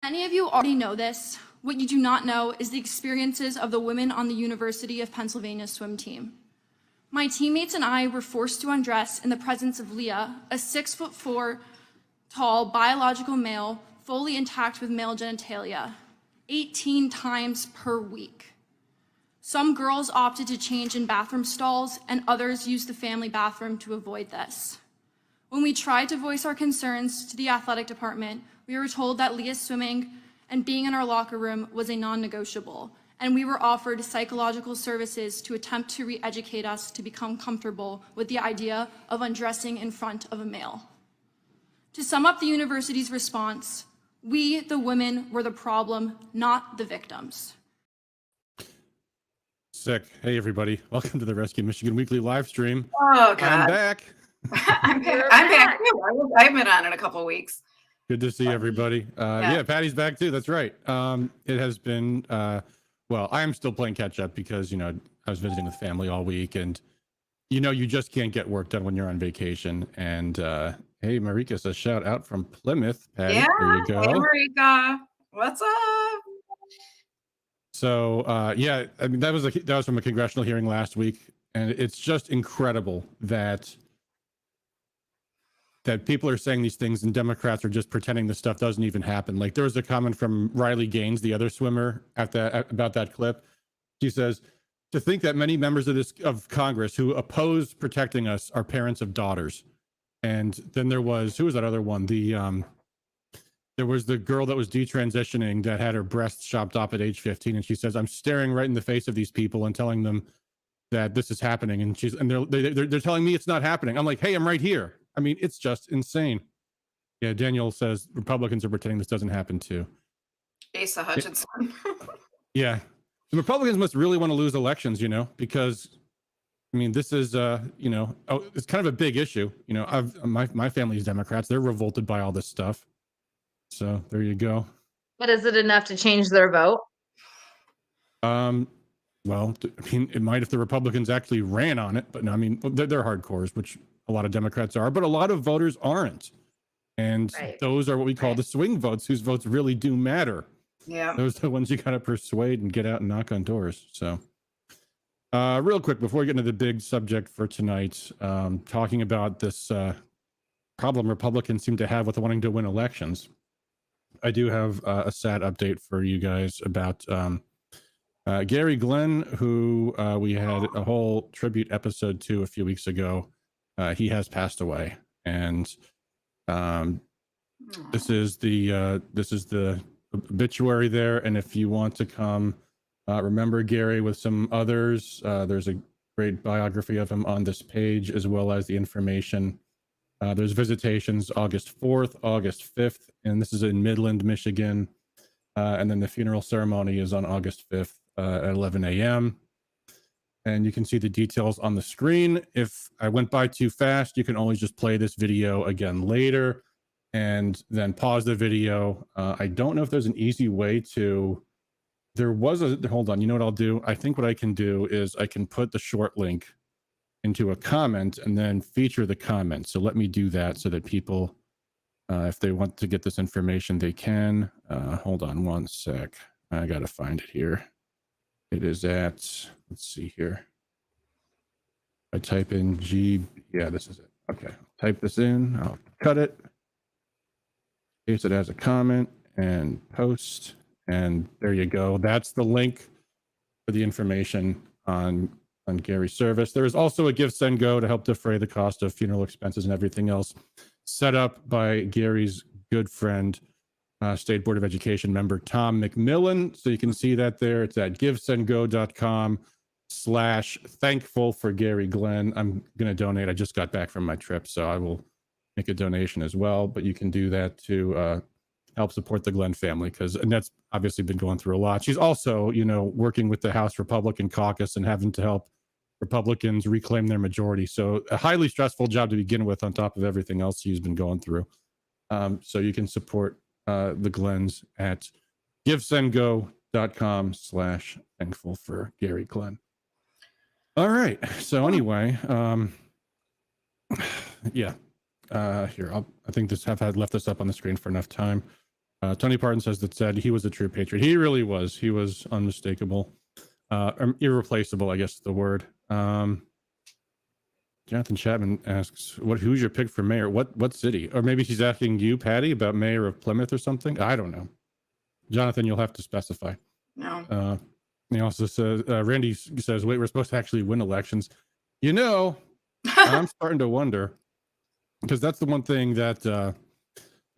Many of you already know this. What you do not know is the experiences of the women on the University of Pennsylvania swim team. My teammates and I were forced to undress in the presence of Leah, a 6'4" tall biological male, fully intact with male genitalia, 18 times per week. Some girls opted to change in bathroom stalls, and others used the family bathroom to avoid this. When we tried to voice our concerns to the athletic department, we were told that Leah's swimming and being in our locker room was a non-negotiable, and we were offered psychological services to attempt to re-educate us to become comfortable with the idea of undressing in front of a male. To sum up the university's response, we, the women, were the problem, not the victims. Sick. Hey, everybody. Welcome to the Rescue Michigan Weekly live stream. Oh, God. I'm back. I'm back. I've been on in a couple of weeks. Good to see everybody. Yeah, Patty's back too. That's right. It has been, well, I am still playing catch up because, I was visiting with family all week and, you just can't get work done when you're on vacation. And, hey, Marika says shout out from Plymouth. Patty, Yeah, there you go. Hey, Marika. What's up? So, yeah, I mean, that was from a congressional hearing last week. And it's just incredible that people are saying these things and Democrats are just pretending this stuff doesn't even happen. Like there was a comment from Riley Gaines, the other swimmer, about that clip. She says, to think that many members of Congress who oppose protecting us are parents of daughters. And then who was that other one? There was the girl that was detransitioning that had her breasts chopped off at age 15. And she says, I'm staring right in the face of these people and telling them that this is happening. And they're telling me it's not happening. I'm like, hey, I'm right here. I mean, it's just insane. Yeah, Daniel says Republicans are pretending this doesn't happen too. Asa Hutchinson. Yeah. The Republicans must really want to lose elections, because, I mean, this is, it's kind of a big issue. My family is Democrats. They're revolted by all this stuff. So there you go. But is it enough to change their vote? Well, I mean, it might if the Republicans actually ran on it, but no, I mean, they're hardcores, which a lot of Democrats are, but a lot of voters aren't. And those are what we call the swing votes, whose votes really do matter. Yeah. Those are the ones you got to persuade and get out and knock on doors. So real quick, before we get into the big subject for tonight, talking about this problem Republicans seem to have with wanting to win elections. I do have a sad update for you guys about Gary Glenn, who we had a whole tribute episode to a few weeks ago. He has passed away, and this is the obituary there. And if you want to come remember Gary with some others, there's a great biography of him on this page, as well as the information. There's visitations August 4th, August 5th, and this is in Midland, Michigan. And then the funeral ceremony is on August 5th at 11 a.m. And you can see the details on the screen. If I went by too fast, you can always just play this video again later and then pause the video. I don't know if there's an easy way to, hold on, you know what I'll do? I think what I can do is I can put the short link into a comment and then feature the comment. So let me do that so that people, if they want to get this information, they can. Hold on one sec. I got to find it here. It is at, let's see here. I type in yeah, this is it. Okay, type this in, I'll cut it, paste it as a comment and post. And there you go. That's the link for the information on Gary's service. There is also a Give, Send, Go to help defray the cost of funeral expenses and everything else, set up by Gary's good friend, State Board of Education member Tom McMillan. So you can see that there. It's at givesendgo.com/thankful for Gary Glenn. I'm going to donate. I just got back from my trip, so I will make a donation as well. But you can do that to help support the Glenn family, because Annette's obviously been going through a lot. She's also, working with the House Republican caucus and having to help Republicans reclaim their majority. So a highly stressful job to begin with, on top of everything else she's been going through. So you can support the Glens at givesendgo.com/thankful for Gary Glenn. All right. So anyway, yeah. Here, I think I left this up on the screen for enough time. Tony Parton says that said he was a true patriot. He really was. He was unmistakable, irreplaceable, I guess is the word. Jonathan Chapman asks, who's your pick for mayor? What city? Or maybe he's asking you, Patty, about mayor of Plymouth or something. I don't know. Jonathan, you'll have to specify. No. He also says, Randy says, wait, we're supposed to actually win elections. You know, I'm starting to wonder, because that's the one thing that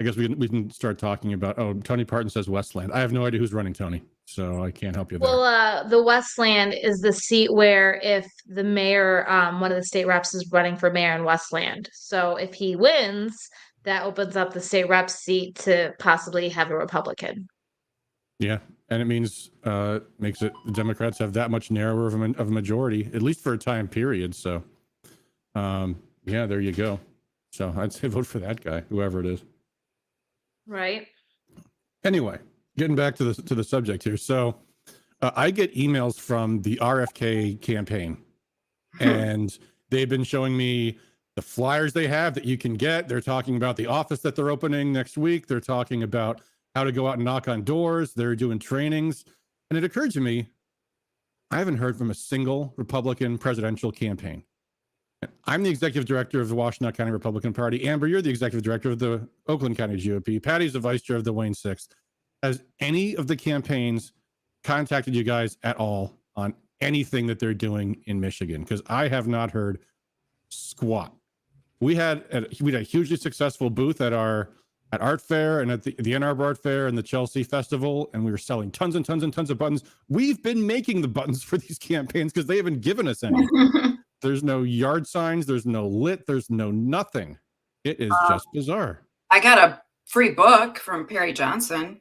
I guess we can start talking about. Oh, Tony Parton says Westland. I have no idea who's running, Tony, so I can't help you there. Well, the Westland is the seat where if the mayor, one of the state reps is running for mayor in Westland. So if he wins, that opens up the state rep seat to possibly have a Republican. Yeah, and it means makes it the Democrats have that much narrower of a majority, at least for a time period. So, yeah, there you go. So I'd say vote for that guy, whoever it is. Right. Anyway, getting back to the subject here. So I get emails from the RFK campaign, and they've been showing me the flyers they have that you can get. They're talking about the office that they're opening next week. They're talking about how to go out and knock on doors. They're doing trainings. And it occurred to me, I haven't heard from a single Republican presidential campaign. I'm the executive director of the Washtenaw County Republican Party. Amber, you're the executive director of the Oakland County GOP. Patty's the vice chair of the Wayne 6th. Has any of the campaigns contacted you guys at all on anything that they're doing in Michigan? Because I have not heard squat. We had a hugely successful booth at Art Fair and at the Ann Arbor Art Fair and the Chelsea Festival, and we were selling tons and tons and tons of buttons. We've been making the buttons for these campaigns because they haven't given us any. There's no yard signs. There's no lit. There's no nothing. It is just bizarre. I got a free book from Perry Johnson.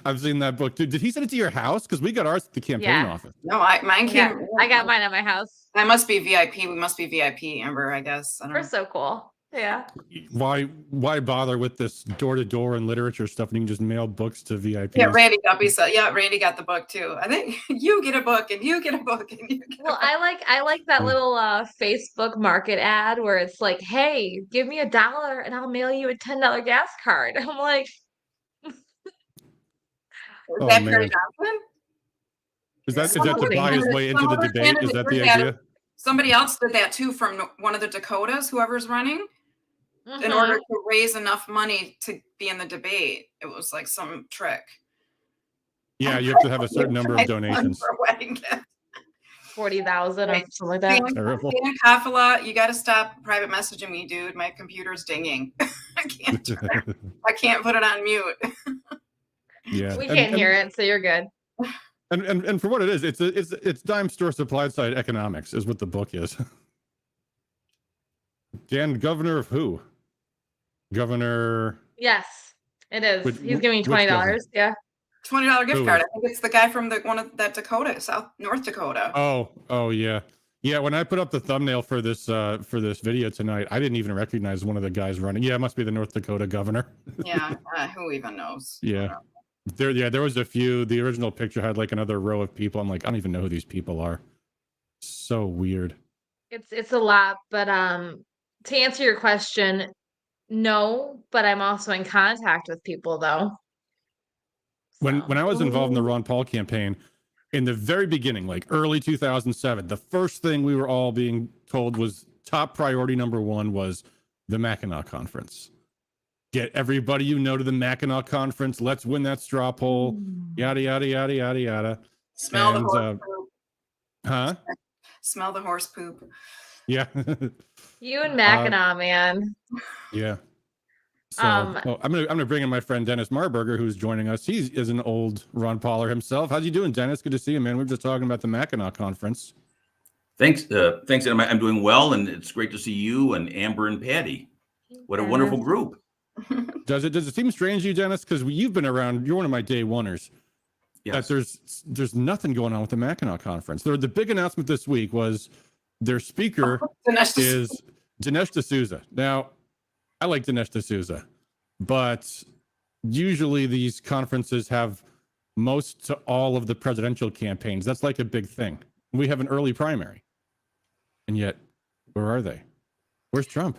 I've seen that book too. Did he send it to your house? Because we got ours at the campaign office. No, mine came. I got mine at my house. I must be VIP. We must be VIP, Amber, I guess. I don't We're know. so cool. Yeah. Why bother with this door-to-door and literature stuff when you can just mail books to VIPs? Yeah, Randy Guppy said, yeah, Randy got the book too. I think you get a book and you get a book and you get a book. I like that little Facebook market ad where it's like, hey, give me $1 and I'll mail you a $10 gas card. I'm like, Is that Perry man. Johnson? Is that to buy his way into the debate? Is that the idea? Somebody else did that too from one of the Dakotas, whoever's running, in order to raise enough money to be in the debate. It was like some trick. Yeah, you have to have a certain number of donations. For a wedding gift. 40,000 or something like that. Terrible. Dan Kafala, you got to stop private messaging me, dude. My computer's dinging. I can't put it on mute. Yeah, We can't hear it, so you're good. And for what it is, it's dime store supply side economics is what the book is. Dan, governor of who? Governor. Yes, it is. Which- He's giving me which governor? $20. Yeah. $20 gift Who? card. I think it's the guy from that Dakota, North Dakota. Oh yeah. Yeah, when I put up the thumbnail for this video tonight, I didn't even recognize one of the guys running. Yeah, it must be the North Dakota governor. Yeah, who even knows? Yeah. There was a few. The original picture had like another row of people. I'm like, I don't even know who these people are. So weird. It's a lot, but to answer your question, no, but I'm also in contact with people though. When I was involved in the Ron Paul campaign, in the very beginning, like early 2007, the first thing we were all being told was top priority number one was the Mackinac Conference. Get everybody you know to the Mackinac Conference. Let's win that straw poll. Yada, yada, yada, yada, yada. Smell the horse poop. Huh? Smell the horse poop. Yeah. You and Mackinac, man. Yeah. So I'm gonna bring in my friend Dennis Marburger, who's joining us. He is an old Ron Pauler himself. How's you doing, Dennis? Good to see you, man. We're just talking about the Mackinac Conference. Thanks. I'm doing well, and it's great to see you and Amber and Patty. What a wonderful group. Does it seem strange to you, Dennis? Because you've been around. You're one of my day oneers. Yes. That there's nothing going on with the Mackinac Conference. The big announcement this week was their speaker is Dinesh D'Souza. Now, I like Dinesh D'Souza, but usually these conferences have most to all of the presidential campaigns. That's like a big thing. We have an early primary, and yet, where are they? Where's Trump?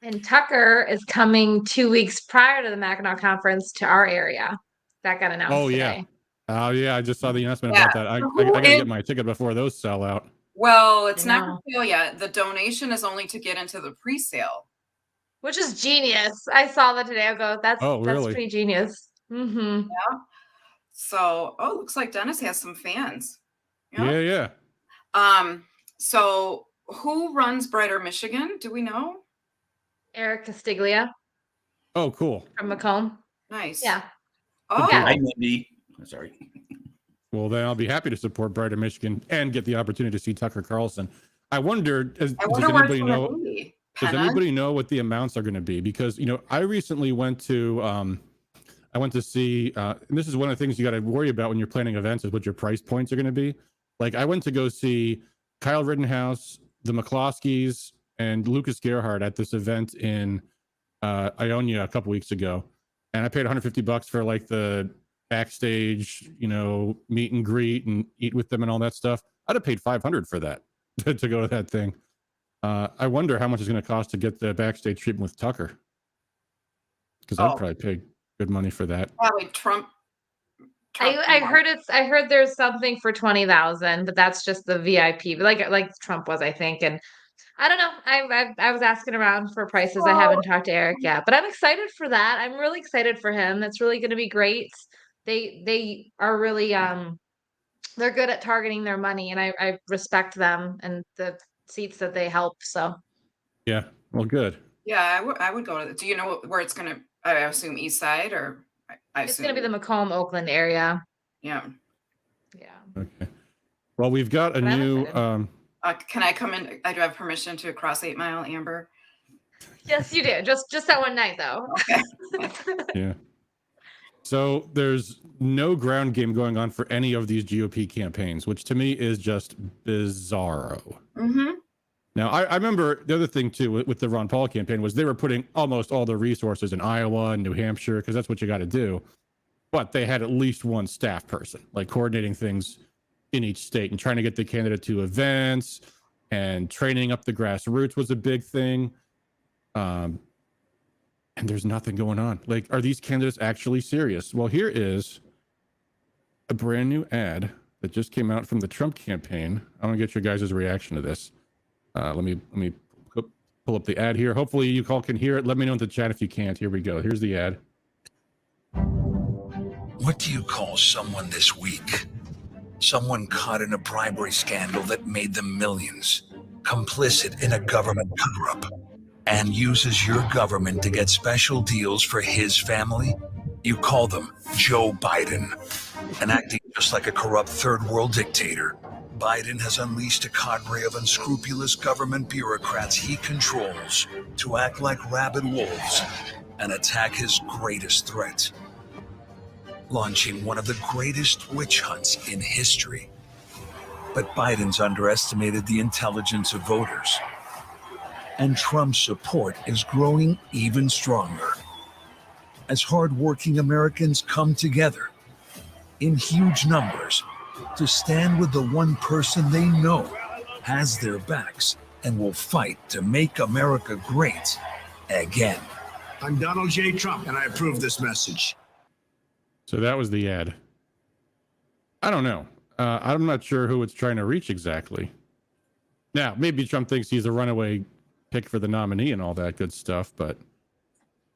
And Tucker is coming 2 weeks prior to the Mackinac Conference to our area. That got announced Oh yeah. today. Oh yeah, I just saw the announcement Yeah. about that. I Who gotta is- get my ticket before those sell out. Well, it's I not know. for sale yet. The donation is only to get into the pre-sale. Which is genius. I saw that today. I go, that's really? pretty genius. Mm-hmm. Yeah. So, looks like Dennis has some fans. Yeah. So who runs Brighter Michigan? Do we know? Eric Castiglia Oh, cool. from Macomb. Nice. Yeah. Oh, Yeah. Hi, Mindy. Sorry. Well, then I'll be happy to support Brighter Michigan and get the opportunity to see Tucker Carlson. I wonder, does I wonder where it's anybody going know? to be. Does Penna? anybody know what the amounts are going to be? Because I recently went to see, and this is one of the things you got to worry about when you're planning events is what your price points are going to be. Like I went to go see Kyle Rittenhouse, the McCloskeys, and Lucas Gerhardt at this event in Ionia a couple weeks ago, and I paid $150 for like the backstage, meet and greet and eat with them and all that stuff. I'd have paid $500 for that to go to that thing. I wonder how much it's going to cost to get the backstage treatment with Tucker, because I'd probably pay good money for that. Probably Trump. I heard there's something for 20,000, but that's just the VIP, like Trump was, I think. And I don't know. I was asking around for prices. I haven't talked to Eric yet, but I'm excited for that. I'm really excited for him. That's really going to be great. They are really they're good at targeting their money, and I respect them and the seats that they help. So Yeah, well, good. Yeah, I would go to. Do you know where it's going to? I assume East Side, or I it's assume going to be the Macomb, Oakland area. Yeah. Yeah. Okay. Well, we've got a But I'm new. excited. Can I come in? I do have permission to cross 8 Mile, Amber. Yes, you do. Just that one night, though. Okay. Yeah. So there's no ground game going on for any of these GOP campaigns, which to me is just bizarro. Mm-hmm. Now, I remember the other thing, too, with the Ron Paul campaign was they were putting almost all their resources in Iowa and New Hampshire because that's what you got to do. But they had at least one staff person, like coordinating things in each state and trying to get the candidate to events, and training up the grassroots was a big thing. And there's nothing going on. Like, are these candidates actually serious? Well, here is a brand new ad that just came out from the Trump campaign. I want to get your guys' reaction to this. Let me pull up the ad here. Hopefully you all can hear it. Let me know in the chat if you can't. Here we go. Here's the ad. What do you call someone this week? Someone caught in a bribery scandal that made them millions, complicit in a government cover-up, and uses your government to get special deals for his family? You call them Joe Biden. And acting just like a corrupt third world dictator, Biden has unleashed a cadre of unscrupulous government bureaucrats he controls to act like rabid wolves and attack his greatest threat, launching one of the greatest witch hunts in history. But Biden's underestimated the intelligence of voters, and Trump's support is growing even stronger as hardworking Americans come together in huge numbers to stand with the one person they know has their backs and will fight to make America great again. I'm Donald J. Trump, and I approve this message. So that was the ad. I don't know. I'm not sure who it's trying to reach exactly. Now, maybe Trump thinks he's a runaway pick for the nominee and all that good stuff, but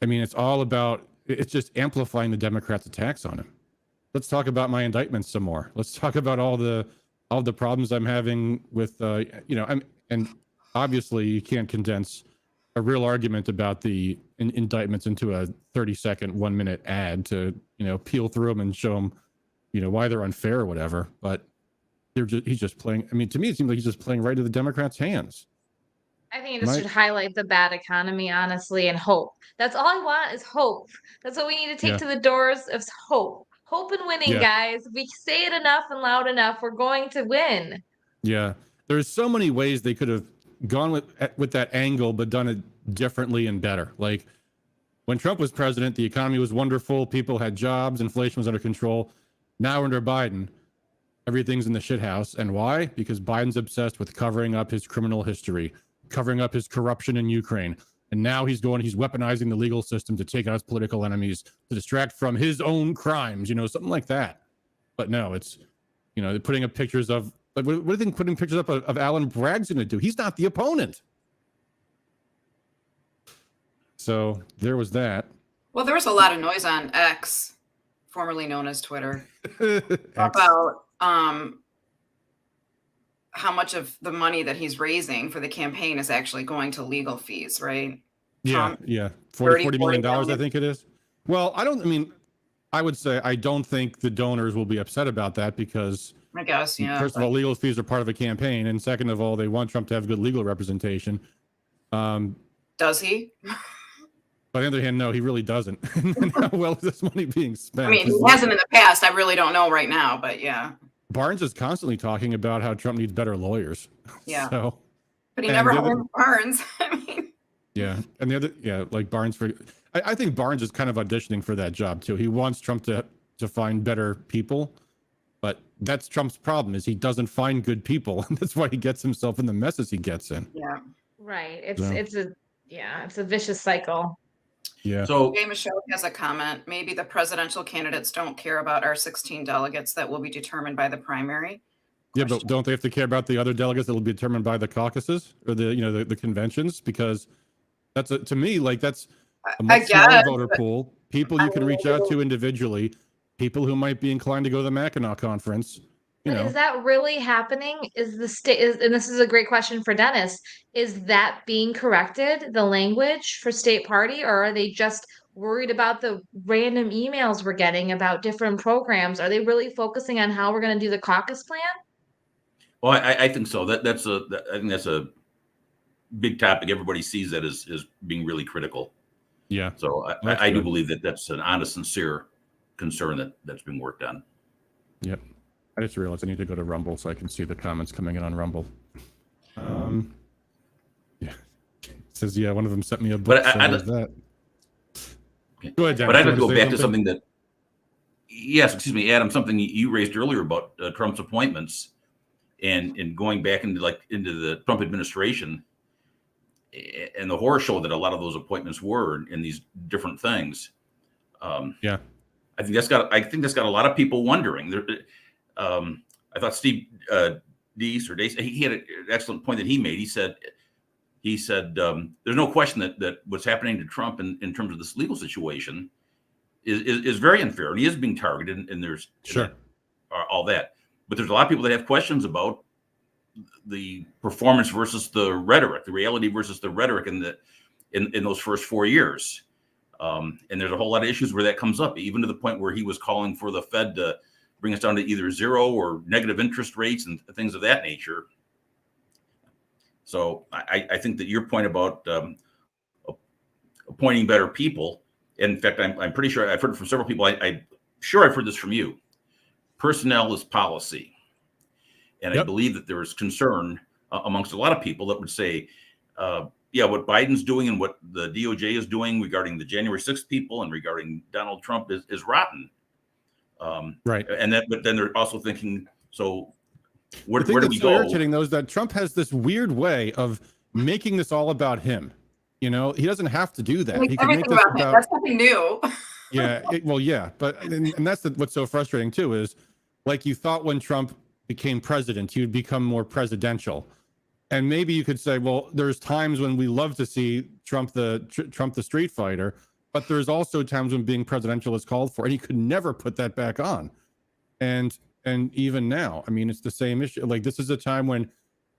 I mean, it's just amplifying the Democrats' attacks on him. Let's talk about my indictments some more. Let's talk about all the problems I'm having with, and obviously you can't condense a real argument about the indictments into a 30-second, 1-minute ad to, peel through them and show them, why they're unfair or whatever. But he's just playing. I mean, to me, it seems like he's just playing right to the Democrats' hands. I think it just should highlight the bad economy, honestly, and hope. That's all I want is hope. That's what we need to take to the doors of hope. Hope and winning, guys. If we say it enough and loud enough, we're going to win. Yeah. There's so many ways they could have gone with that angle, but done it differently and better. Like when Trump was president, the economy was wonderful. People had jobs. Inflation was under control. Now under Biden, everything's in the shithouse. And why? Because Biden's obsessed with covering up his criminal history, covering up his corruption in Ukraine, And now he's weaponizing the legal system to take out his political enemies, to distract from his own crimes, something like that. But no, it's, they're putting up pictures of, like, what do you think putting pictures up of Alan Bragg's going to do? He's not the opponent. So there was that. Well, there was a lot of noise on X, formerly known as Twitter, about how much of the money that he's raising for the campaign is actually going to legal fees, right? Yeah, $40 million, I think it is. Well, I would say I don't think the donors will be upset about that because, I guess, yeah. First of all, legal fees are part of a campaign, and second of all, they want Trump to have good legal representation. Does he? By the other hand, no, he really doesn't. How well is this money being spent? I mean, he hasn't in the past. I really don't know right now, but yeah. Barnes is constantly talking about how Trump needs better lawyers. Yeah. So, but he never wins Barnes. I mean. Yeah. And the other, like Barnes, I think Barnes is kind of auditioning for that job too. He wants Trump to find better people, but that's Trump's problem is he doesn't find good people. And that's why he gets himself in the messes he gets in. Yeah. Right. It's a vicious cycle. Yeah. So Jay Michaud has a comment. Maybe the presidential candidates don't care about our 16 delegates that will be determined by the primary. Yeah, but don't they have to care about the other delegates that will be determined by the caucuses or the conventions? Because that's to me, like that's a much smaller voter pool. People you can reach out to individually. People who might be inclined to go to the Mackinac Conference. Is that really happening? Is the state and this is a great question for Dennis, is that being corrected, the language for state party, or are they just worried about the random emails we're getting about different programs? Are they really focusing on how we're going to do the caucus plan? Well, I think so. I think that's a big topic. Everybody sees that as being really critical. Yeah. So I do believe that that's an honest, sincere concern that's been worked on. Yep. I just realized I need to go to Rumble so I can see the comments coming in on Rumble. Yeah. It says, yeah, one of them sent me a book. But that. Go ahead, Dennis. But I'd like to go back to something that, yes, excuse me, Adam, something you raised earlier about Trump's appointments and going back into the Trump administration and the horror show that a lot of those appointments were in these different things. Yeah. I think that's got a lot of people wondering. I thought Steve Deese he had an excellent point that he made. He said there's no question that what's happening to Trump in terms of this legal situation is very unfair, and he is being targeted, and there's all that. But there's a lot of people that have questions about the performance versus the rhetoric, the reality versus the rhetoric in those first 4 years. And there's a whole lot of issues where that comes up, even to the point where he was calling for the Fed to bring us down to either zero or negative interest rates and things of that nature. So I think that your point about appointing better people, in fact, I'm pretty sure I've heard from several people. I'm sure I've heard this from you. Personnel is policy. And I believe that there is concern amongst a lot of people that would say, what Biden's doing and what the DOJ is doing regarding the January 6th people and regarding Donald Trump is rotten. Right. But then they're also thinking, so where do we go? Irritating though is that Trump has this weird way of making this all about him. He doesn't have to do that. He can make this about. That's nothing new. Yeah. But and that's what's so frustrating too is, like, you thought when Trump became president, he would become more presidential. And maybe you could say, well, there's times when we love to see Trump the street fighter, but there's also times when being presidential is called for, and he could never put that back on. And even now, I mean, it's the same issue. Like, this is a time when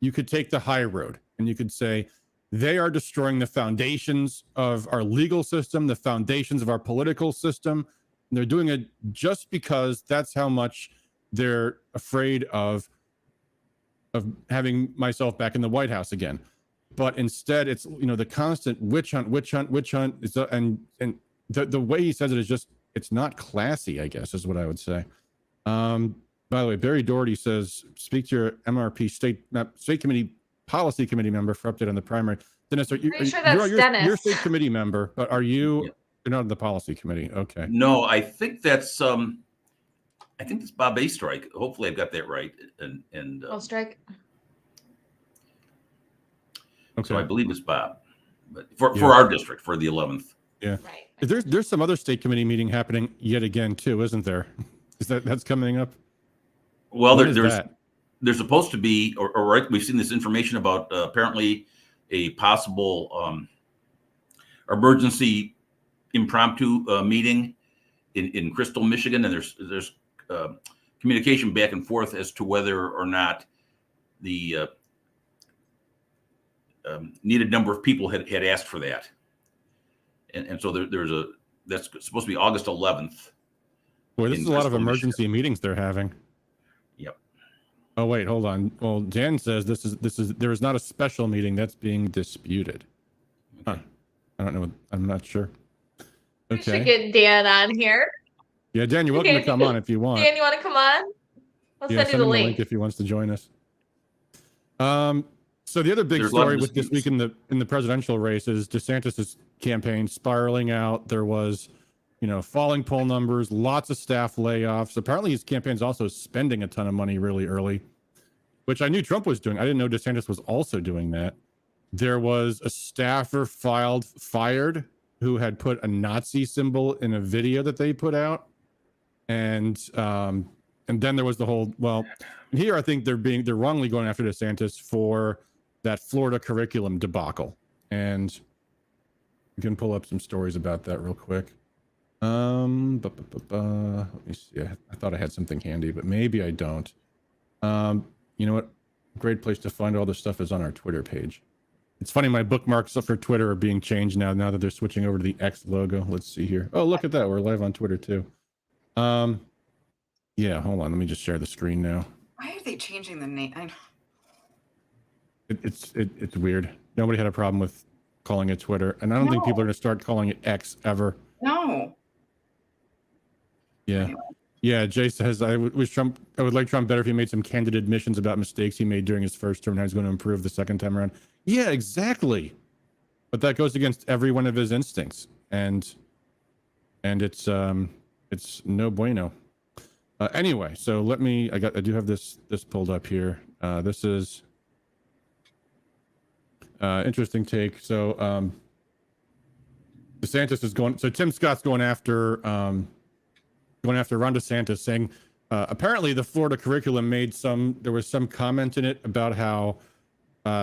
you could take the high road and you could say they are destroying the foundations of our legal system, the foundations of our political system. And they're doing it just because that's how much they're afraid of having myself back in the White House again. But instead, it's, the constant witch hunt. And the way he says it is just, it's not classy, I guess, is what I would say. By the way, Barry Doherty says, speak to your MRP state committee policy committee member for update on the primary. Dennis, Dennis. You're a state committee member, but are you, you're not in the policy committee? Okay. No, I think that's Bob Oestreich. Hopefully I've got that right. And Oestreich. Okay. So I believe it's Bob. but for Yeah. our district, for the 11th. Yeah. Right. There's some other state committee meeting happening yet again too, isn't there? That's coming up? Well, When is there's that? there's supposed to be, or right, we've seen this information about apparently a possible emergency impromptu meeting in Crystal, Michigan, and there's communication back and forth as to whether or not the needed number of people had asked for that, and so that's supposed to be August 11th. Boy, this in is a lot of Crystal, emergency meetings they're having. Yep. Oh wait, hold on. Well, Dan says there is not a special meeting that's being disputed. Huh. I don't know. I'm not sure. We should Okay. get Dan on here. Yeah, Dan, you're welcome to come on if you want. Dan, you want to come on? I'll Yeah, send you send the him link. if he wants to join us. So the other big There's a lot of story with this week disputes. in the presidential race is DeSantis's campaign spiraling out. There was, falling poll numbers, lots of staff layoffs. Apparently his campaign's also spending a ton of money really early, which I knew Trump was doing. I didn't know DeSantis was also doing that. There was a staffer fired who had put a Nazi symbol in a video that they put out. And then there was the whole, here I think they're wrongly going after DeSantis for that Florida curriculum debacle. And we can pull up some stories about that real quick. Let me see. I thought I had something handy, but maybe I don't. You know what? Great place to find all this stuff is on our Twitter page. It's funny, my bookmarks for Twitter are being changed now that they're switching over to the X logo. Let's see here. Oh, look at that. We're live on Twitter too. Yeah, hold on. Let me just share the screen now. Why are they changing the name? I know. It's weird. Nobody had a problem with calling it Twitter, and I don't think people are going to start calling it X ever. No. Yeah. Anyway. Yeah, Jay says I would like Trump better if he made some candid admissions about mistakes he made during his first term and how he's going to improve the second time around. Yeah, exactly. But that goes against every one of his instincts, and it's no bueno. Anyway, so I do have this pulled up here. This is interesting take. So DeSantis is going. So Tim Scott's going after Ron DeSantis, saying apparently the Florida curriculum there was some comment in it about how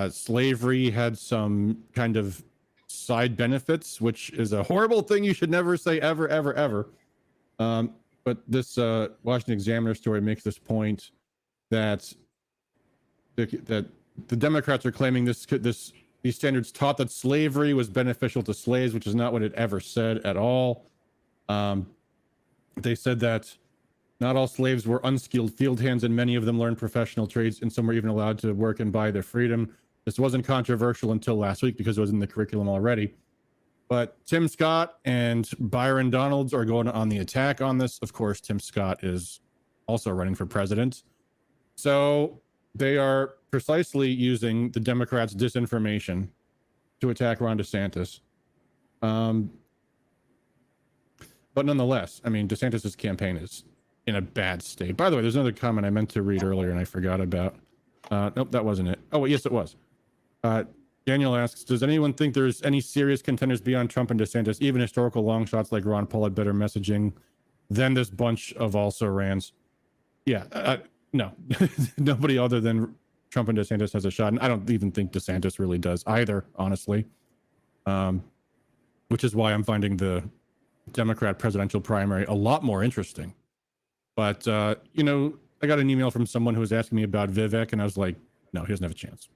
slavery had some kind of side benefits, which is a horrible thing you should never say ever, ever, ever. But this Washington Examiner story makes this point that the Democrats are claiming these standards taught that slavery was beneficial to slaves, which is not what it ever said at all. They said that not all slaves were unskilled field hands, and many of them learned professional trades, and some were even allowed to work and buy their freedom. This wasn't controversial until last week because it was in the curriculum already. But Tim Scott and Byron Donalds are going on the attack on this. Of course, Tim Scott is also running for president. So they are precisely using the Democrats' disinformation to attack Ron DeSantis. But nonetheless, I mean, DeSantis' campaign is in a bad state. By the way, there's another comment I meant to read earlier and I forgot about. Nope, that wasn't it. Oh, yes, it was. Daniel asks, does anyone think there's any serious contenders beyond Trump and DeSantis, even historical long shots like Ron Paul had better messaging than this bunch of also-rans? Yeah, no. Nobody other than Trump and DeSantis has a shot. And I don't even think DeSantis really does either, honestly. Which is why I'm finding the Democrat presidential primary a lot more interesting. But, I got an email from someone who was asking me about Vivek, and I was like, no, he doesn't have a chance.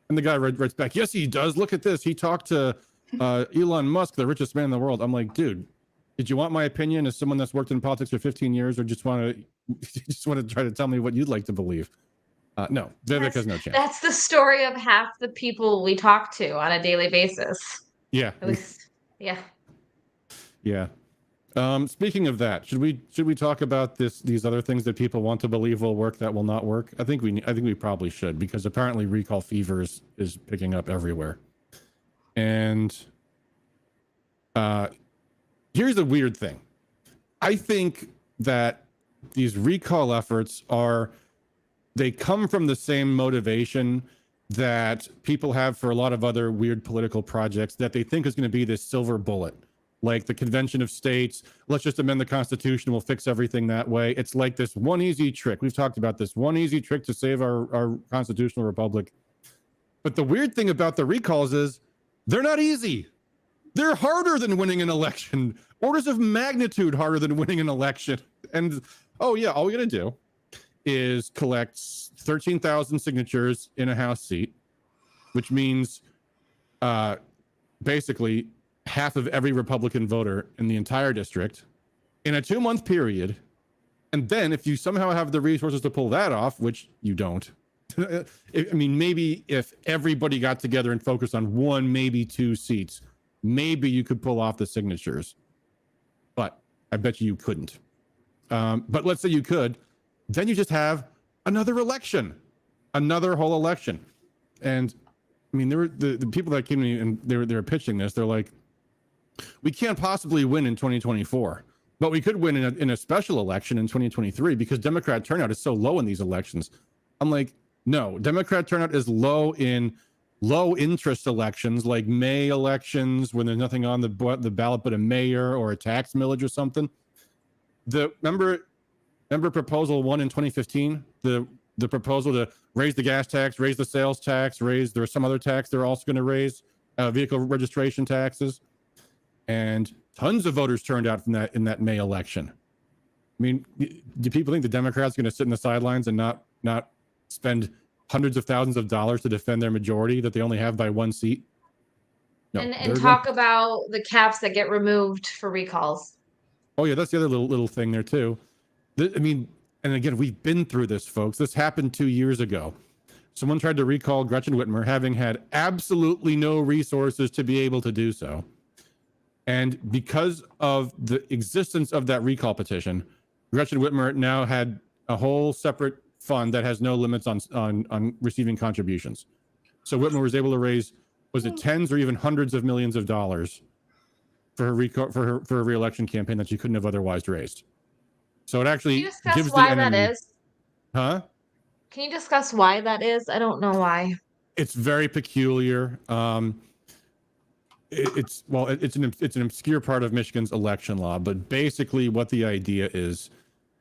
And the guy writes back, yes, he does. Look at this. He talked to Elon Musk, the richest man in the world. I'm like, dude, did you want my opinion as someone that's worked in politics for 15 years, or just want to try to tell me what you'd like to believe? No, Vivek has no chance. That's the story of half the people we talk to on a daily basis. Yeah. At least, yeah. Yeah. Speaking of that, should we talk about these other things that people want to believe will work that will not work? I think we probably should, because apparently recall fever is picking up everywhere. And here's the weird thing. I think that these recall efforts they come from the same motivation that people have for a lot of other weird political projects that they think is going to be this silver bullet, like the Convention of States. Let's just amend the Constitution. We'll fix everything that way. It's like this one easy trick. We've talked about this one easy trick to save our constitutional republic. But the weird thing about the recalls is they're not easy. They're harder than winning an election, orders of magnitude harder than winning an election. And oh yeah, all we got to do is collect 13,000 signatures in a House seat, which means basically half of every Republican voter in the entire district in a 2-month period. And then if you somehow have the resources to pull that off, which you don't, I mean, maybe if everybody got together and focused on 1, maybe 2 seats, maybe you could pull off the signatures. But I bet you couldn't. But let's say you could, then you just have another election, another whole election. And I mean, there were the people that came to me and they were pitching this. They're like, we can't possibly win in 2024, but we could win in a special election in 2023 because Democrat turnout is so low in these elections. I'm like, no, Democrat turnout is low in low interest elections, like May elections when there's nothing on the ballot but a mayor or a tax millage or something. Remember proposal 1 in 2015, the proposal to raise the gas tax, raise the sales tax, there was some other tax they're also going to raise, vehicle registration taxes, and tons of voters turned out from that in that May election. I mean, do people think the Democrats are going to sit in the sidelines and not spend hundreds of thousands of dollars to defend their majority that they only have by 1 seat? No, and talk about the caps that get removed for recalls. Oh yeah, that's the other little thing there too. I mean, and again, we've been through this, folks. This happened 2 years ago. Someone tried to recall Gretchen Whitmer, having had absolutely no resources to be able to do so. And because of the existence of that recall petition, Gretchen Whitmer now had a whole separate fund that has no limits on receiving contributions. So Whitmer was able to raise, was it tens or even hundreds of millions of dollars for her for her re-election campaign that she couldn't have otherwise raised. So it actually gives why the enemy, that is? Huh? Can you discuss why that is? I don't know why. It's very peculiar. It's an obscure part of Michigan's election law, but basically what the idea is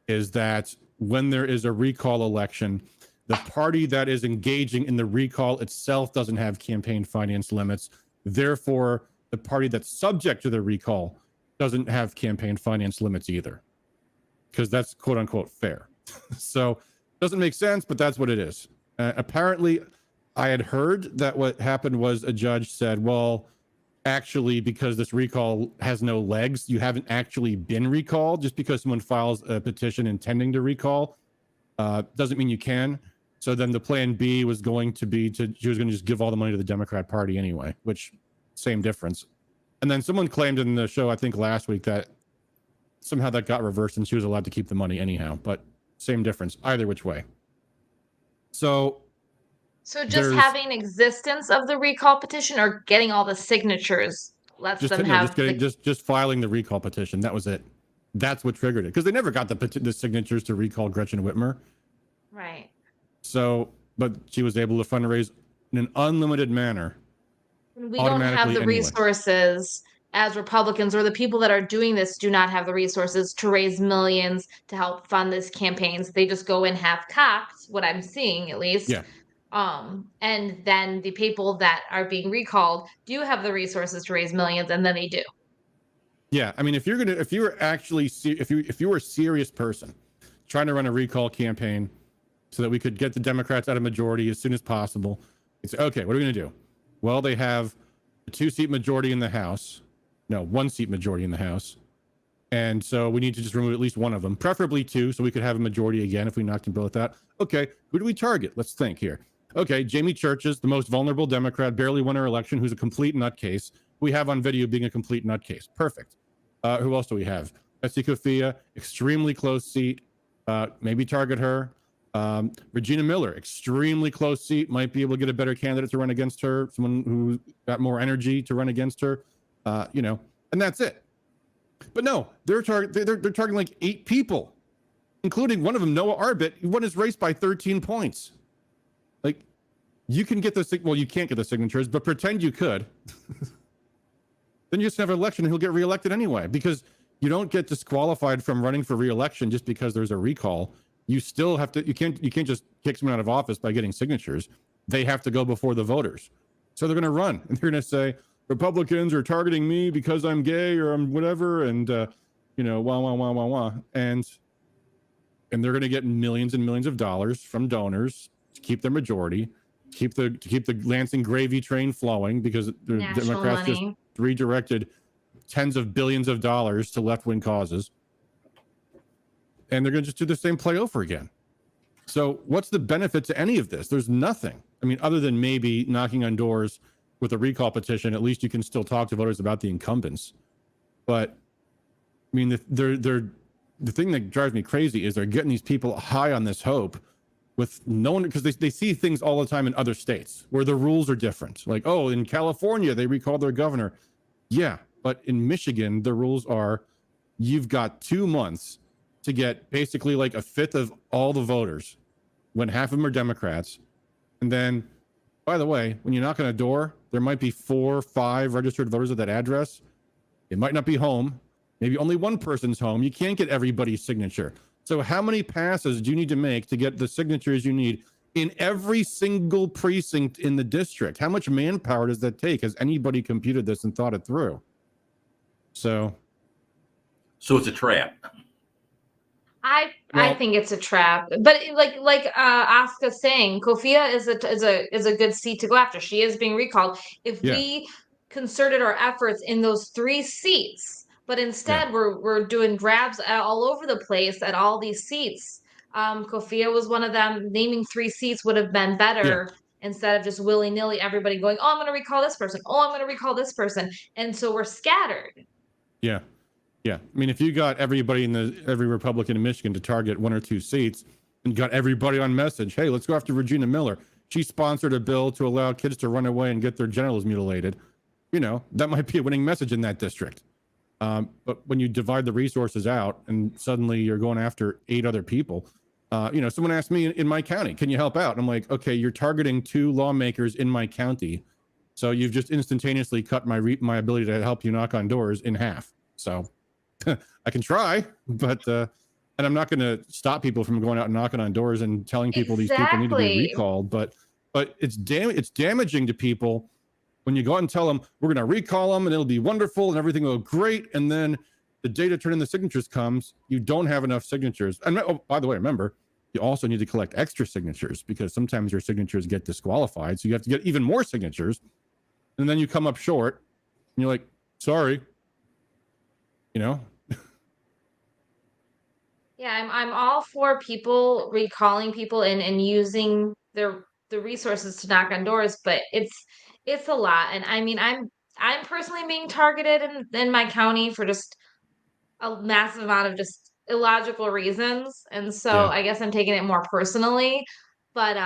that when there is a recall election, the party that is engaging in the recall itself doesn't have campaign finance limits. Therefore, the party that's subject to the recall doesn't have campaign finance limits either, because that's quote unquote fair. So it doesn't make sense, but that's what it is. Apparently, I had heard that what happened was a judge said, well, actually, because this recall has no legs, you haven't actually been recalled. Just because someone files a petition intending to recall doesn't mean you can. So then the plan B was going to be she was going to just give all the money to the Democrat Party anyway, which same difference. And then someone claimed in the show, I think last week, that somehow that got reversed and she was allowed to keep the money anyhow, but same difference either which way. So just having existence of the recall petition or getting all the signatures lets them have just filing the recall petition. That was it. That's what triggered it, because they never got the signatures to recall Gretchen Whitmer. Right. So, but she was able to fundraise in an unlimited manner. We don't have the resources as Republicans, or the people that are doing this do not have the resources to raise millions to help fund these campaigns. They just go in half-cocked, what I'm seeing at least. Yeah. And then the people that are being recalled do have the resources to raise millions, and then they do. Yeah, I mean, if you were a serious person trying to run a recall campaign so that we could get the Democrats out of majority as soon as possible, it's okay. What are we going to do? Well, they have a 2-seat majority in the House. No, 1-seat majority in the House. And so we need to just remove at least one of them, preferably 2, so we could have a majority again if we knocked and built that. Okay, who do we target? Let's think here. Okay, Jamie Churches, the most vulnerable Democrat, barely won her election, who's a complete nutcase. We have on video being a complete nutcase. Perfect. Who else do we have? Betsy Kofia, extremely close seat. Maybe target her. Regina Miller, extremely close seat. Might be able to get a better candidate to run against her. Someone who got more energy to run against her. And that's it. But no, they're targeting like 8 people, including one of them, Noah Arbit, who won his race by 13 points. Like, You can get the well, you can't get the signatures, but pretend you could. Then you just have an election and he'll get reelected anyway, because you don't get disqualified from running for reelection just because there's a recall. You still have to, you can't just kick someone out of office by getting signatures. They have to go before the voters. So they're going to run and they're going to say, Republicans are targeting me because I'm gay or I'm whatever. And, you know, wah. And they're going to get millions and millions of dollars from donors to keep their majority, keep the Lansing gravy train flowing, because the National Democrats money. just redirected tens of billions of dollars to left-wing causes. And they're going to just do the same play over again. So what's the benefit to any of this? There's nothing. I mean, other than maybe knocking on doors with a recall petition, at least you can still talk to voters about the incumbents. But I mean, the thing that drives me crazy is they're getting these people high on this hope with no one, because they see things all the time in other states where the rules are different. Like, oh, in California, they recalled their governor. Yeah, but in Michigan, the rules are you've got 2 months to get basically like a fifth of all the voters when half of them are Democrats. And then, by the way, when you knock on a door, there might be 4 or 5 registered voters at that address. It might not be home. Maybe only one person's home. You can't get everybody's signature. So how many passes do you need to make to get the signatures you need in every single precinct in the district? How much manpower does that take? Has anybody computed this and thought it through? So it's a trap. I Well- think it's a trap, but like Asuka's saying, Kofia is a good seat to go after. She is being recalled. If Yeah. we concerted our efforts in those 3 seats, but instead we're doing grabs all over the place at all these seats. Kofia was one of them. Naming 3 seats would have been better instead of just willy-nilly everybody going, oh, I'm going to recall this person. Oh, I'm going to recall this person. And so we're scattered. Yeah. I mean, if you got everybody every Republican in Michigan to target 1 or 2 seats and got everybody on message, hey, let's go after Regina Miller. She sponsored a bill to allow kids to run away and get their genitals mutilated. You know, that might be a winning message in that district. But when you divide the resources out and suddenly you're going after 8 other people, you know, someone asked me in my county, can you help out? And I'm like, okay, you're targeting 2 lawmakers in my county. So you've just instantaneously cut my ability to help you knock on doors in half. So I can try, but, and I'm not going to stop people from going out and knocking on doors and telling people these people need to be recalled, but it's damaging to people when you go out and tell them we're going to recall them and it'll be wonderful and everything will go great. And then the day to turn in the signatures comes, you don't have enough signatures. And oh, by the way, remember, you also need to collect extra signatures because sometimes your signatures get disqualified. So you have to get even more signatures. And then you come up short and you're like, sorry, you know? Yeah, I'm all for people recalling people and using the resources to knock on doors, but it's a lot. And I mean, I'm personally being targeted in my county for just a massive amount of just illogical reasons. And so I guess I'm taking it more personally. But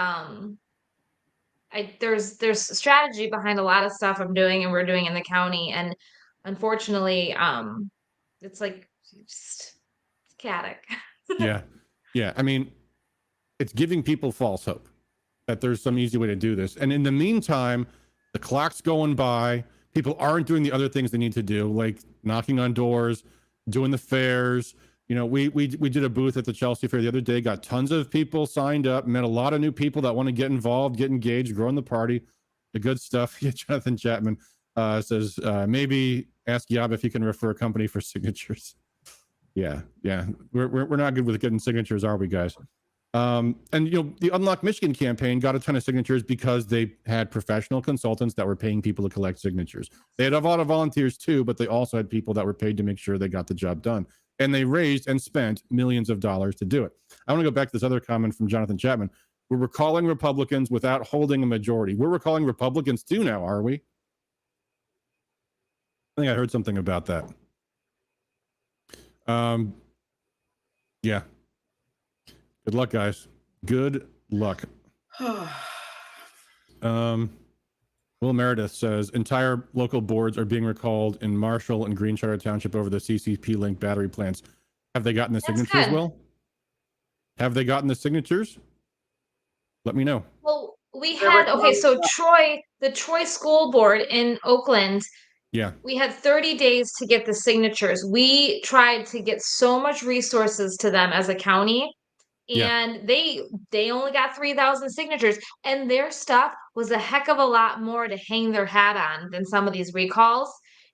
there's strategy behind a lot of stuff I'm doing and we're doing in the county. And unfortunately, it's like just chaotic. Yeah. I mean, it's giving people false hope that there's some easy way to do this. And in the meantime, the clock's going by. People aren't doing the other things they need to do, like knocking on doors, doing the fairs. You know, we did a booth at the Chelsea Fair the other day, got tons of people signed up, met a lot of new people that want to get involved, get engaged, grow in the party, the good stuff. Yeah, Jonathan Chapman says, maybe ask Yob if he can refer a company for signatures. Yeah. We're not good with getting signatures, are we, guys? And you know, the Unlock Michigan campaign got a ton of signatures because they had professional consultants that were paying people to collect signatures. They had a lot of volunteers too, but they also had people that were paid to make sure they got the job done. And they raised and spent millions of dollars to do it. I want to go back to this other comment from Jonathan Chapman. We're recalling Republicans without holding a majority. We're recalling Republicans too now, are we? I think I heard something about that. Yeah. Good luck, guys. Good luck. Will Meredith says entire local boards are being recalled in Marshall and Green Charter Township over the CCP link battery plants. Have they gotten the signatures, good. Will? Have they gotten the signatures? Let me know. Well, We There were had, okay, so some- the Troy School Board in Oakland, Yeah. we had 30 days to get the signatures. We tried to get so much resources to them as a county, Yeah. and they only got 3,000 signatures, and their stuff was a heck of a lot more to hang their hat on than some of these recalls.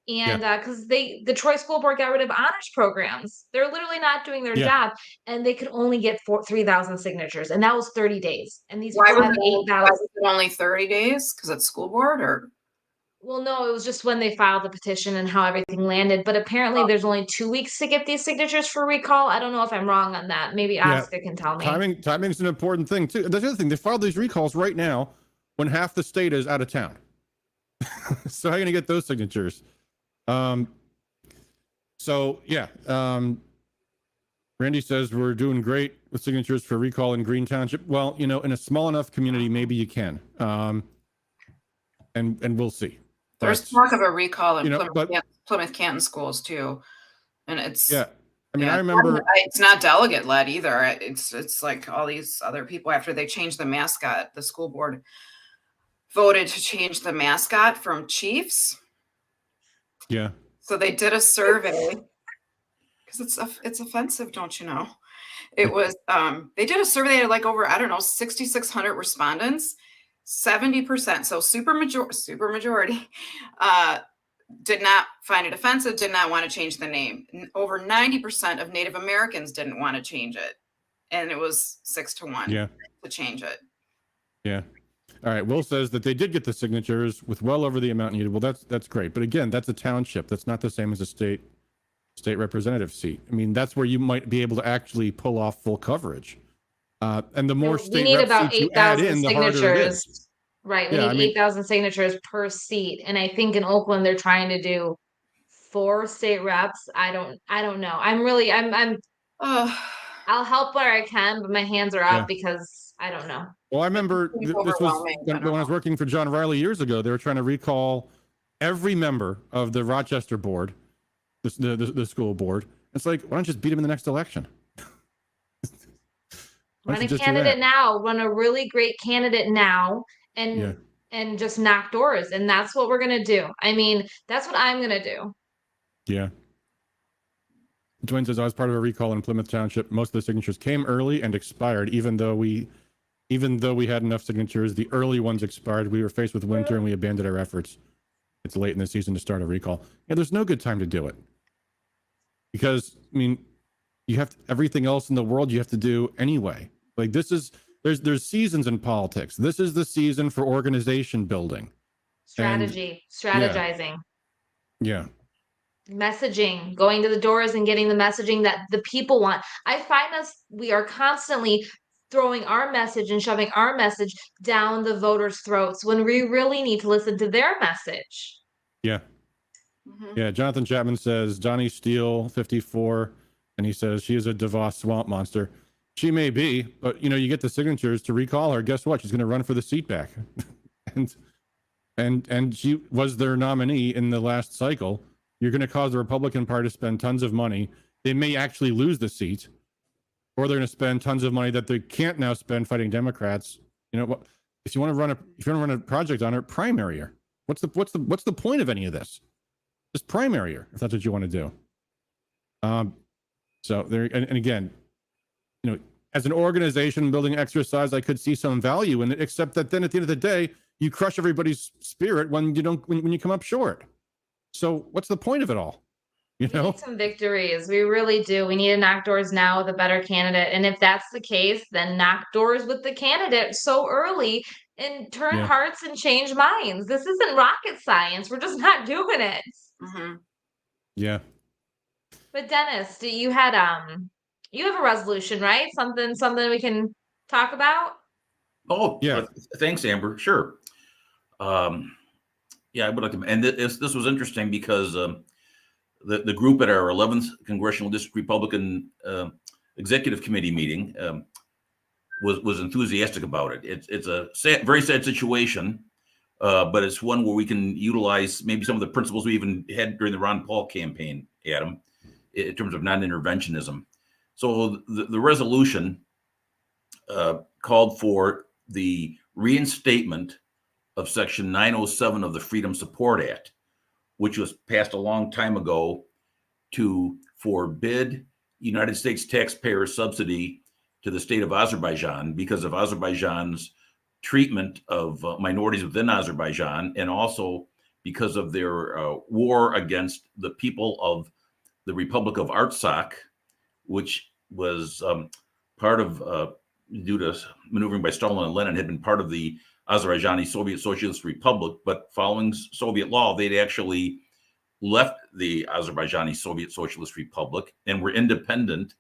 And because the Troy School Board got rid of honors programs, they're literally not doing their Yeah. job, and they could only get 3,000 signatures, and that was 30 days. And these Why people was have why 8,000. was it only 30 days? Because it's school board or? Well, no, it was just when they filed the petition and how everything landed. But apparently, there's only 2 weeks to get these signatures for recall. I don't know if I'm wrong on that. Maybe Yeah. Oscar can tell me. Timing's an important thing too. That's the other thing. They filed these recalls right now when half the state is out of town. So how are you gonna get those signatures? So yeah. Randy says we're doing great with signatures for recall in Green Township. Well, in a small enough community, maybe you can. And we'll see. There's But, talk of a recall in but Plymouth Canton schools too, and it's yeah. I mean, yeah, I remember it's not delegate led either. It's like all these other people after they changed the mascot. The school board voted to change the mascot from Chiefs. Yeah. So they did a survey because it's offensive, don't you know? It was they did a survey. They had like over 6,600 respondents. 70%, so super majority, did not find it offensive, did not want to change the name. Over 90% of Native Americans didn't want to change it, and it was 6-1 to change it. Yeah. All right. Will says that they did get the signatures with well over the amount needed. Well, that's great, but again, that's a township. That's not the same as a state representative seat. I mean, that's where you might be able to actually pull off full coverage. And the more state we need rep about seats you add 8,000 in, the harder it is. signatures. Right. We Yeah, need 8,000 signatures per seat. And I think in Oakland they're trying to do 4 state reps. I don't know. I'll help where I can, but my hands are up because I don't know. Well, I remember this was when I was working for John Riley years ago. They were trying to recall every member of the Rochester board, the school board. It's like, why don't you just beat him in the next election? Run a candidate now. Run a really great candidate now, and just knock doors. And that's what we're gonna do. I mean, that's what I'm gonna do. Yeah. Dwayne says I was part of a recall in Plymouth Township. Most of the signatures came early and expired, even though we had enough signatures. The early ones expired. We were faced with winter and we abandoned our efforts. It's late in the season to start a recall. Yeah, there's no good time to do it. Because, I mean, you have everything else in the world you have to do anyway. Like there's seasons in politics. This is the season for organization building. Strategizing. Yeah. Messaging, going to the doors and getting the messaging that the people want. I find we are constantly throwing our message and shoving our message down the voters' throats when we really need to listen to their message. Yeah. Yeah. Jonathan Chapman says Johnny Steele, 54, and he says she is a DeVos swamp monster. She may be, but you get the signatures to recall her. Guess what? She's going to run for the seat back, and she was their nominee in the last cycle. You're going to cause the Republican Party to spend tons of money. They may actually lose the seat, or they're going to spend tons of money that they can't now spend fighting Democrats. If you want to run a project on her, primary her. What's the point of any of this? Just primary her if that's what you want to do. So there, and again, as an organization building exercise, I could see some value in it, except that then at the end of the day, you crush everybody's spirit when you come up short. So what's the point of it all? We need some victories. We really do. We need to knock doors now with a better candidate. And if that's the case, then knock doors with the candidate so early and turn hearts and change minds. This isn't rocket science. We're just not doing it. Yeah. But Dennis, you have a resolution, right? Something we can talk about? Oh, yeah. Thanks, Amber. Sure. Yeah, I would like to. And this was interesting because the group at our 11th Congressional District Republican Executive Committee meeting was enthusiastic about it. It's a very sad situation, but it's one where we can utilize maybe some of the principles we even had during the Ron Paul campaign, Adam, in terms of non-interventionism. So the resolution called for the reinstatement of Section 907 of the Freedom Support Act, which was passed a long time ago to forbid United States taxpayer subsidy to the state of Azerbaijan because of Azerbaijan's treatment of minorities within Azerbaijan, and also because of their war against the people of the Republic of Artsakh, which was part of, due to maneuvering by Stalin and Lenin, had been part of the Azerbaijani Soviet Socialist Republic. But following Soviet law, they'd actually left the Azerbaijani Soviet Socialist Republic and were independent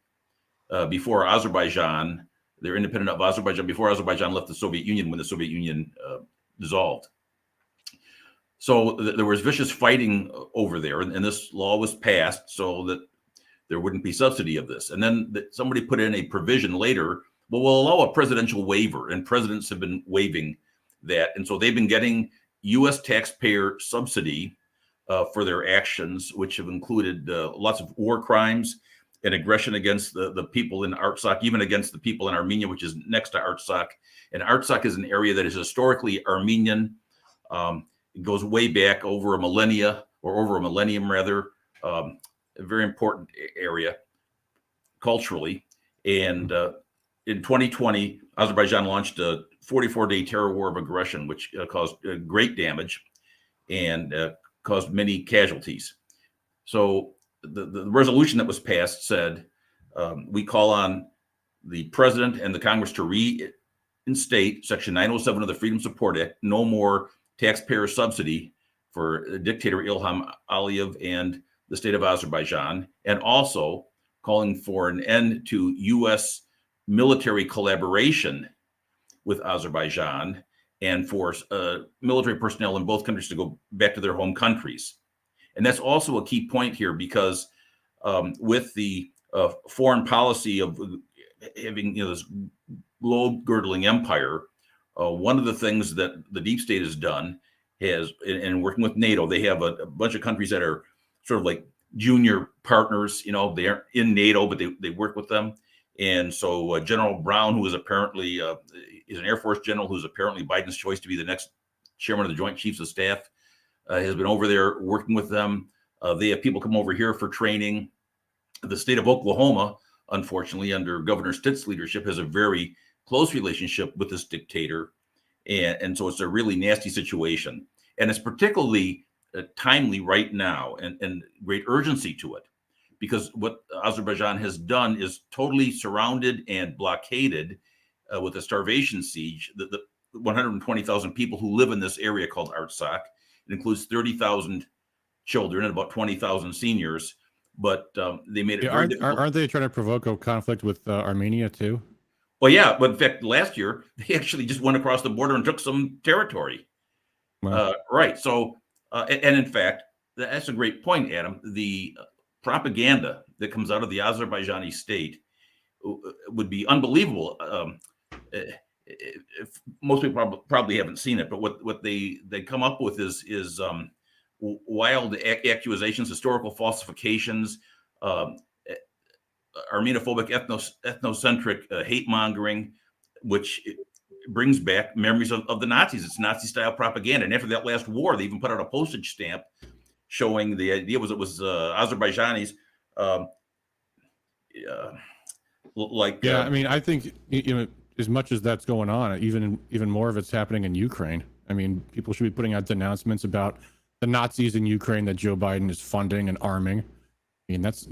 before Azerbaijan. They're independent of Azerbaijan before Azerbaijan left the Soviet Union, when the Soviet Union dissolved. So there was vicious fighting over there, and this law was passed so that there wouldn't be subsidy of this. And then somebody put in a provision later, well, we'll allow a presidential waiver, and presidents have been waiving that. And so they've been getting U.S. taxpayer subsidy for their actions, which have included lots of war crimes and aggression against the people in Artsakh, even against the people in Armenia, which is next to Artsakh. And Artsakh is an area that is historically Armenian. It goes way back over a millennium rather. A very important area culturally. And in 2020, Azerbaijan launched a 44-day terror war of aggression, which caused great damage and caused many casualties. So the resolution that was passed said, we call on the president and the Congress to reinstate Section 907 of the Freedom Support Act, no more taxpayer subsidy for dictator Ilham Aliyev and the state of Azerbaijan, and also calling for an end to U.S. military collaboration with Azerbaijan, and for military personnel in both countries to go back to their home countries. And that's also a key point here, because with the foreign policy of having this globe-girdling empire, one of the things that the deep state has done is, in working with NATO, they have a bunch of countries that are sort of like junior partners. They aren't in NATO, but they work with them. And so General Brown, who is apparently is an Air Force general, who's apparently Biden's choice to be the next chairman of the Joint Chiefs of Staff, has been over there working with them. They have people come over here for training. The state of Oklahoma, unfortunately, under Governor Stitt's leadership, has a very close relationship with this dictator. And so it's a really nasty situation. And it's particularly timely right now, and great urgency to it, because what Azerbaijan has done is totally surrounded and blockaded with a starvation siege the 120,000 people who live in this area called Artsakh. It includes 30,000 children and about 20,000 seniors. But they made it very difficult. Aren't they trying to provoke a conflict with Armenia too? Well, yeah, but in fact, last year they actually just went across the border and took some territory. Wow. Right. So, and in fact, that's a great point, Adam. The propaganda that comes out of the Azerbaijani state would be unbelievable. If most people probably haven't seen it, but what they come up with is wild accusations, historical falsifications, Armenophobic, ethnocentric hate mongering, which brings back memories of the Nazis. It's Nazi style propaganda. And after that last war, they even put out a postage stamp showing the idea was Azerbaijanis. I mean, I think as much as that's going on, even more of it's happening in Ukraine. I mean, people should be putting out denouncements about the Nazis in Ukraine that Joe Biden is funding and arming. I mean, that's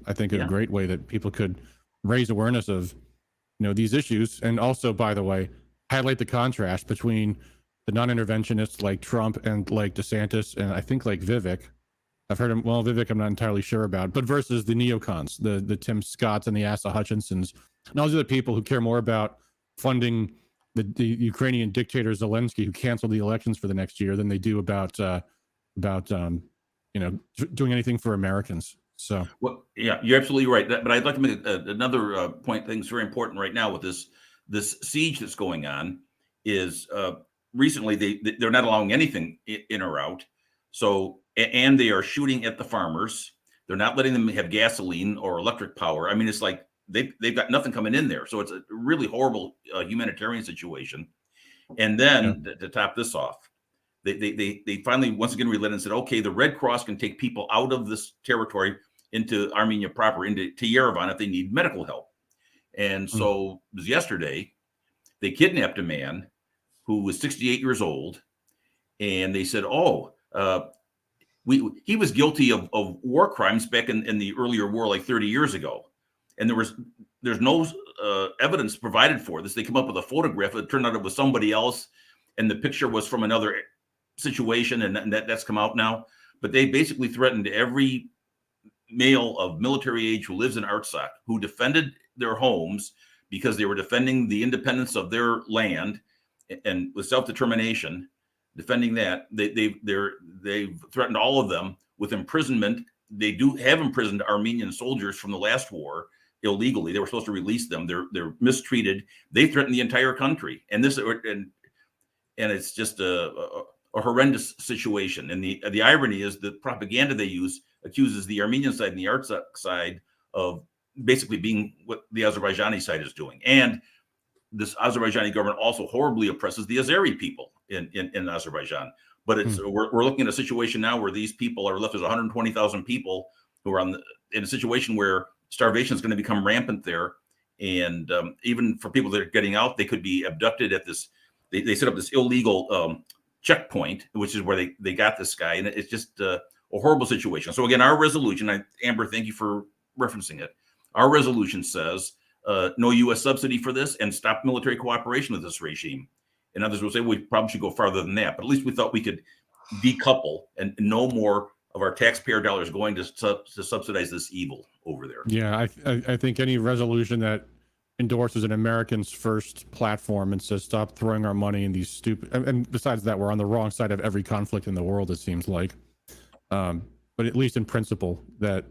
I think a great way that people could raise awareness of these issues, and also, by the way, highlight the contrast between the non-interventionists like Trump and like DeSantis, and I think like Vivek. I've heard him. Well, Vivek, I'm not entirely sure about, but versus the neocons, the Tim Scotts and the Asa Hutchinsons, and all these other people who care more about funding the Ukrainian dictator Zelensky, who canceled the elections for the next year, than they do about doing anything for Americans. So, well, yeah, you're absolutely right. But I'd like to make another point. I think it's very important right now with this siege that's going on. Is recently they're not allowing anything in or out. So, and they are shooting at the farmers. They're not letting them have gasoline or electric power. I mean, it's like they've got nothing coming in there. So it's a really horrible humanitarian situation. And then to top this off, they finally once again relented and said, okay, the Red Cross can take people out of this territory into Armenia proper, into Yerevan if they need medical help. And so it was yesterday, they kidnapped a man who was 68 years old, and they said, he was guilty of war crimes back in the earlier war, like 30 years ago. And there's no evidence provided for this. They come up with a photograph. It turned out it was somebody else, and the picture was from another situation, and that's come out now. But they basically threatened every male of military age who lives in Artsakh, who defended their homes because they were defending the independence of their land and with self-determination, defending that. They've threatened all of them with imprisonment. They do have imprisoned Armenian soldiers from the last war illegally. They were supposed to release them. They're mistreated. They threaten the entire country, and it's just a horrendous situation. And the irony is the propaganda they use accuses the Armenian side and the Artsakh side of basically being what the Azerbaijani side is doing. And this Azerbaijani government also horribly oppresses the Azeri people in Azerbaijan. But we're looking at a situation now where these people are left as 120,000 people who are in a situation where starvation is going to become rampant there. And even for people that are getting out, they could be abducted at this. They set up this illegal checkpoint, which is where they got this guy. And it's just a horrible situation. So again, our resolution, Amber, thank you for referencing it. Our resolution says no U.S. subsidy for this and stop military cooperation with this regime. And others will say we probably should go farther than that. But at least we thought we could decouple and no more of our taxpayer dollars going to subsidize this evil over there. Yeah, I think any resolution that endorses an Americans first platform and says stop throwing our money in these stupid, and besides that, we're on the wrong side of every conflict in the world, it seems like. But at least in principle, that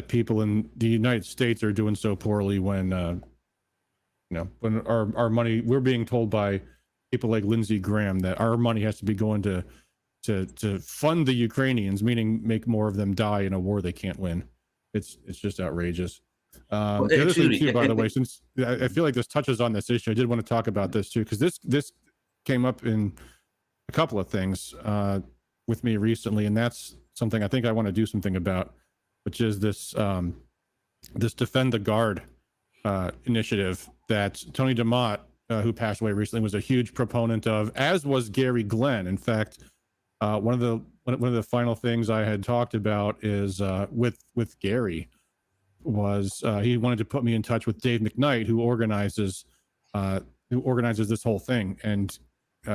people in the United States are doing so poorly when when our money, we're being told by people like Lindsey Graham that our money has to be going to fund the Ukrainians, meaning make more of them die in a war they can't win. It's just outrageous. The other thing too, by the way, since I feel like this touches on this issue, I did want to talk about this too, because this came up in a couple of things with me recently, and that's something I think I want to do something about, which is this this Defend the Guard initiative that Tony DeMott, who passed away recently, was a huge proponent of, as was Gary Glenn. In fact, one of the final things I had talked about is with Gary was he wanted to put me in touch with Dave McKnight, who organizes this whole thing, and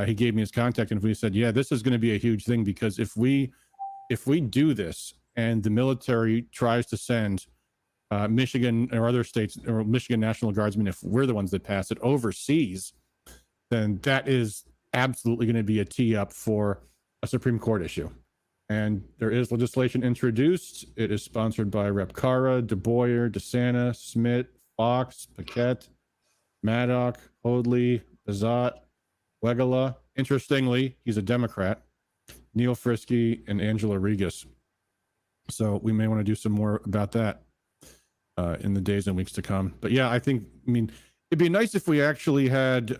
he gave me his contact info. He said, "Yeah, this is going to be a huge thing, because if we do this and the military tries to send Michigan or other states or Michigan National Guardsmen, if we're the ones that pass it overseas, then that is absolutely going to be a tee up for a Supreme Court issue." And there is legislation introduced. It is sponsored by Rep. Cara, DeBoyer, DeSanta, Smith, Fox, Paquette, Maddox, Hoadley, Azat, Wegala. Interestingly, he's a Democrat, Neil Frisky, and Angela Regas. So we may want to do some more about that in the days and weeks to come. But yeah, I mean, it'd be nice if we actually had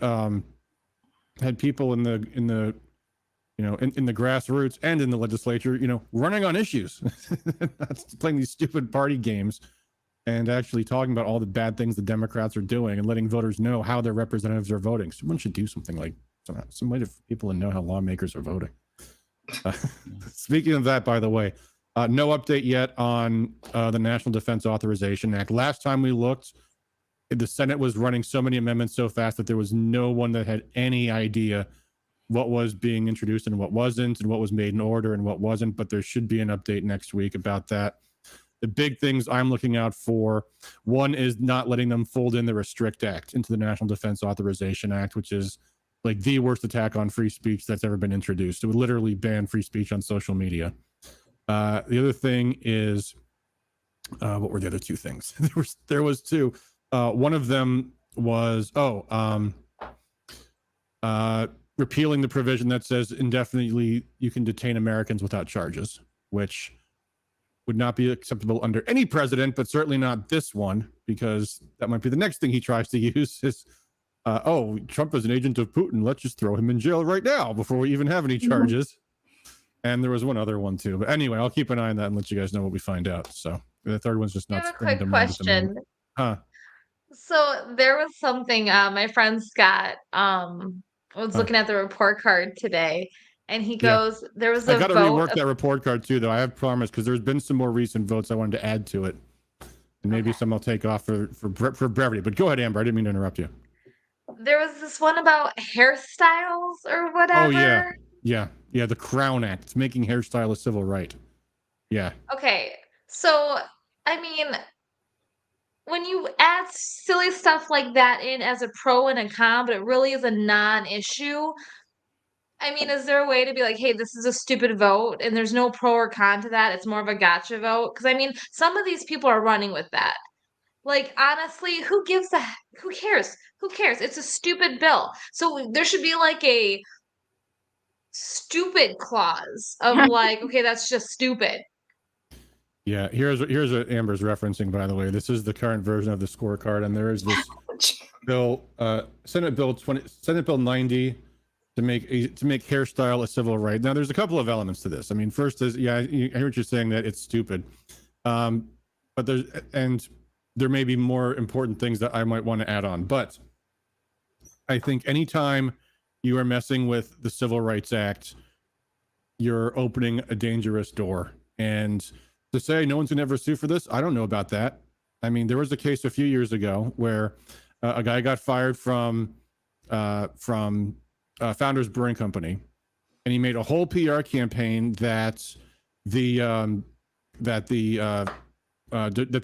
people in the in the grassroots and in the legislature, running on issues, not playing these stupid party games, and actually talking about all the bad things the Democrats are doing and letting voters know how their representatives are voting. Someone should do something like some way for people to know how lawmakers are voting. Speaking of that, by the way, no update yet on the National Defense Authorization Act. Last time we looked, the Senate was running so many amendments so fast that there was no one that had any idea what was being introduced and what wasn't, and what was made in order and what wasn't. But there should be an update next week about that. The big things I'm looking out for, one is not letting them fold in the Restrict Act into the National Defense Authorization Act, which is like the worst attack on free speech that's ever been introduced. It would literally ban free speech on social media. The other thing is, what were the other two things? There was two. One of them was repealing the provision that says indefinitely you can detain Americans without charges, which would not be acceptable under any president, but certainly not this one, because that might be the next thing he tries to use is oh, Trump is an agent of Putin. Let's just throw him in jail right now before we even have any charges. And there was one other one too. But anyway, I'll keep an eye on that and let you guys know what we find out. So the third one's just I not have a springing quick to mind at the moment. question. Huh? So there was something my friend Scott was looking at the report card today, and he Yeah. goes, there was I a got to vote rework that report card too, though. I have promised because there's been some more recent votes I wanted to add to it, and maybe some I'll take off for brevity. But go ahead, Amber. I didn't mean to interrupt you. there was this one about hairstyles or whatever. Oh yeah. The Crown Act. It's making hairstyle a civil right. Yeah. Okay, so I mean, when you add silly stuff like that in as a pro and a con, but it really is a non-issue. I mean, is there a way to be like, hey, this is a stupid vote and there's no pro or con to that? It's more of a gotcha vote? Because I mean, some of these people are running with that. Like, honestly, who cares? Who cares? It's a stupid bill. So there should be like a stupid clause of like, okay, that's just stupid. Yeah, here's what Amber's referencing, by the way. This is the current version of the scorecard, and there is this bill, Senate Bill 90, to make hairstyle a civil right. Now, there's a couple of elements to this. I mean, first is, I hear what you're saying, that it's stupid, but there may be more important things that I might want to add on. But I think anytime you are messing with the Civil Rights Act, you're opening a dangerous door. And to say no one's gonna ever sue for this, I don't know about that. I mean, there was a case a few years ago where a guy got fired from Founders Brewing Company, and he made a whole PR campaign that the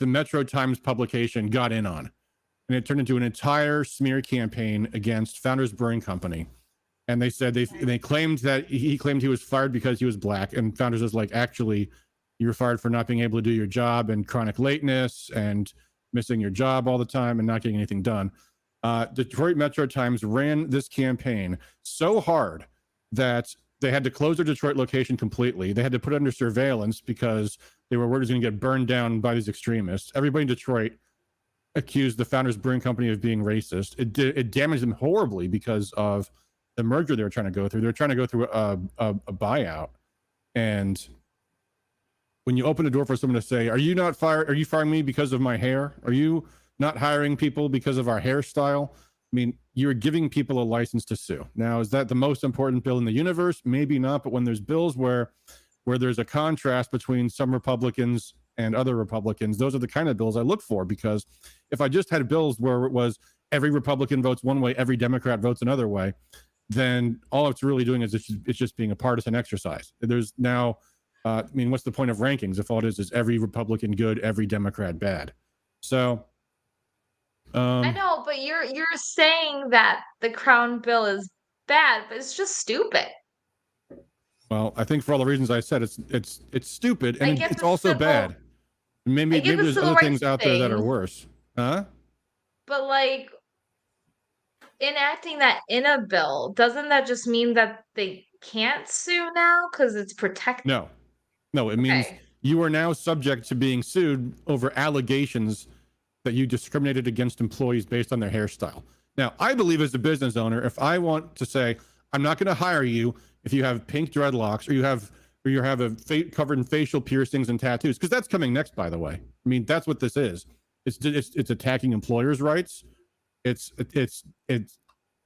Metro Times publication got in on, and it turned into an entire smear campaign against Founders Brewing Company. And they said they claimed that he claimed he was fired because he was black, and Founders was like, actually, you were fired for not being able to do your job and chronic lateness and missing your job all the time and not getting anything done. Detroit Metro Times ran this campaign so hard that they had to close their Detroit location completely. They had to put it under surveillance because they were worried it was going to get burned down by these extremists. Everybody in Detroit accused the Founders Brewing Company of being racist. It damaged them horribly because of the merger they were trying to go through. They were trying to go through a buyout. And when you open the door for someone to say, are you not fired? Are you firing me because of my hair? Are you not hiring people because of our hairstyle? I mean, you're giving people a license to sue. Now, is that the most important bill in the universe? Maybe not. But when there's bills where there's a contrast between some Republicans and other Republicans, those are the kind of bills I look for. Because if I just had bills where it was every Republican votes one way, every Democrat votes another way, then all it's really doing is it's just being a partisan exercise. There's now, I mean, what's the point of rankings if all it is every Republican good, every Democrat bad? So I know, but you're saying that the Crown Bill is bad, but it's just stupid. Well, I think for all the reasons I said, it's stupid, and it's also bad. Maybe there's other things out there that are worse, huh? But like enacting that in a bill, doesn't that just mean that they can't sue now because it's protected? No, it means you are now subject to being sued over allegations that you discriminated against employees based on their hairstyle. Now, I believe as a business owner, if I want to say, I'm not going to hire you if you have pink dreadlocks or you have a covered in facial piercings and tattoos, because that's coming next, by the way. I mean, that's what this is. It's attacking employers' rights. It's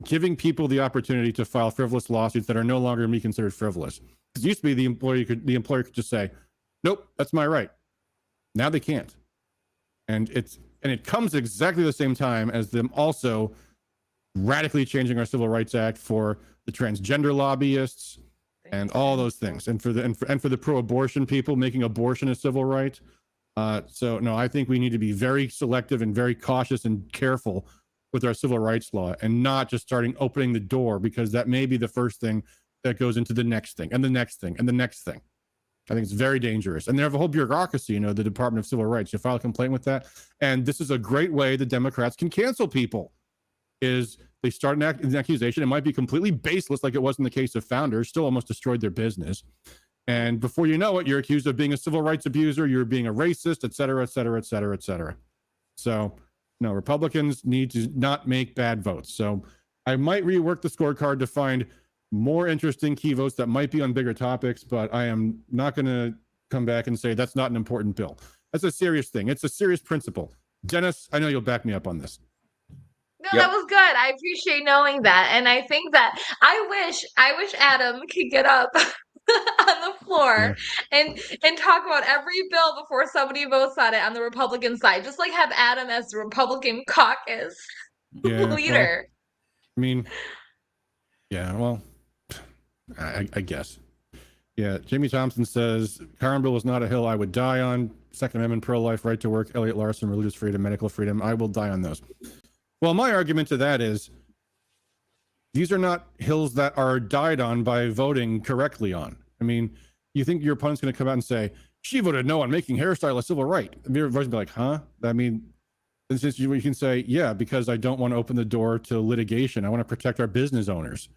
giving people the opportunity to file frivolous lawsuits that are no longer going to be considered frivolous. It used to be the employer could just say, nope, that's my right. Now they can't. And it comes exactly the same time as them also radically changing our Civil Rights Act for the transgender lobbyists and all those things, and for the pro-abortion people, making abortion a civil right. So no, I think we need to be very selective and very cautious and careful with our civil rights law, and not just opening the door, because that may be the first thing that goes into the next thing and the next thing and the next thing. I think it's very dangerous. And they have a whole bureaucracy, the Department of Civil Rights. You file a complaint with that. And this is a great way the Democrats can cancel people, is they start an accusation. It might be completely baseless, like it was in the case of Founders, still almost destroyed their business. And before you know it, you're accused of being a civil rights abuser, you're being a racist, et cetera, et cetera, et cetera, et cetera. So No, Republicans need to not make bad votes. So I might rework the scorecard to find more interesting key votes that might be on bigger topics, but I am not going to come back and say that's not an important bill. That's a serious thing. It's a serious principle. Dennis, I know you'll back me up on this. No, Yep. that was good. I appreciate knowing that. And I think that I wish Adam could get up on the floor and talk about every bill before somebody votes on it on the Republican side. Just like have Adam as the Republican caucus leader. Well, I mean, yeah, well, I guess. Yeah, Jamie Thompson says, Current bill is not a hill I would die on. Second Amendment, pro-life, right to work, Elliot Larson, religious freedom, medical freedom. I will die on those. Well, my argument to that is these are not hills that are died on by voting correctly on. I mean, you think your opponent's going to come out and say, she voted no on making hairstyle a civil right. Your voice will be like, huh? I mean, since you can say, yeah, because I don't want to open the door to litigation. I want to protect our business owners.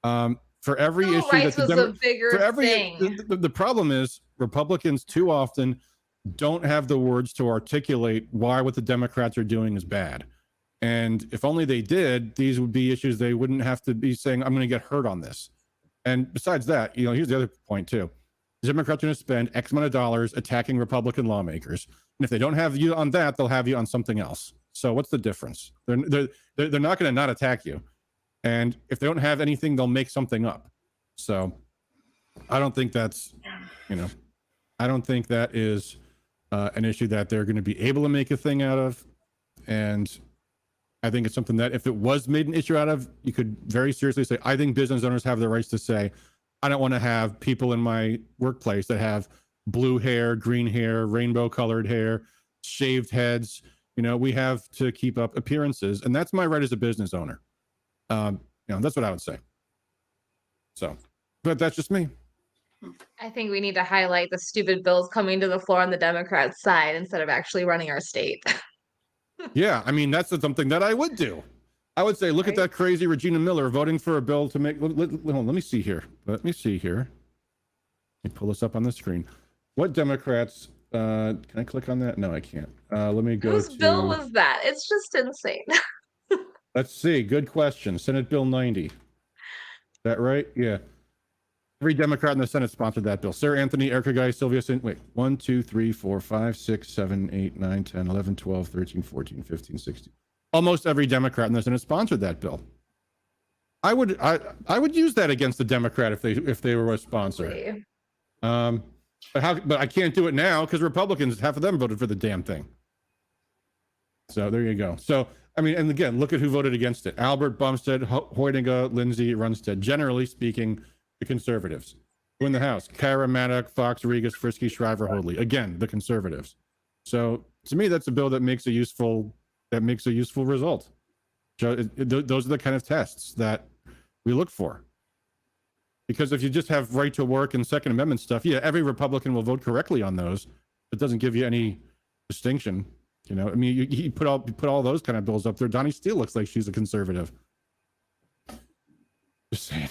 For every Civil issue rights that was a bigger thing. The problem is Republicans too often don't have the words to articulate why what the Democrats are doing is bad. And if only they did, these would be issues they wouldn't have to be saying, I'm going to get hurt on this. And besides that, here's the other point too. The Democrats are going to spend X amount of dollars attacking Republican lawmakers. And if they don't have you on that, they'll have you on something else. So what's the difference? They're not going to not attack you. And if they don't have anything, they'll make something up. So I don't think that's, I don't think that is an issue that they're going to be able to make a thing out of. And I think it's something that if it was made an issue out of, you could very seriously say, I think business owners have the rights to say, I don't want to have people in my workplace that have blue hair, green hair, rainbow colored hair, shaved heads. We have to keep up appearances. And that's my right as a business owner. That's what I would say. So, but that's just me. I think we need to highlight the stupid bills coming to the floor on the Democrat side instead of actually running our state. Yeah, I mean, that's something that I would do. I would say, look at that crazy Regina Miller voting for a bill to make. Let me see here. Let me pull this up on the screen. What Democrats? Can I click on that? No, I can't. Let me go. Whose bill was that? It's just insane. Let's see. Good question. Senate Bill 90. Is that right? Yeah. Every Democrat in the Senate sponsored that bill. Sarah Anthony, Erica Guy, Sylvia Sin. Wait, 1, 2, 3, 4, 5, 6, 7, 8, 9, 10, 11, 12, 13, 14, 15, 16. Almost every Democrat in the Senate sponsored that bill. I would use that against the Democrat if they were a sponsor. But I can't do it now because Republicans, half of them voted for the damn thing. So there you go. So I mean, and again, look at who voted against it. Albert, Bumstead, Hoytinga, Lindsay, Runstead. Generally speaking, the conservatives. Who in the House? Kara, Maddox, Fox, Regas, Frisky, Shriver, Hoadley. Again, the conservatives. So to me, that's a bill that makes a useful result. So those are the kind of tests that we look for. Because if you just have right to work and Second Amendment stuff, yeah, every Republican will vote correctly on those. It doesn't give you any distinction. I mean, you put all those kind of bills up there. Donnie Steele looks like she's a conservative. Just saying.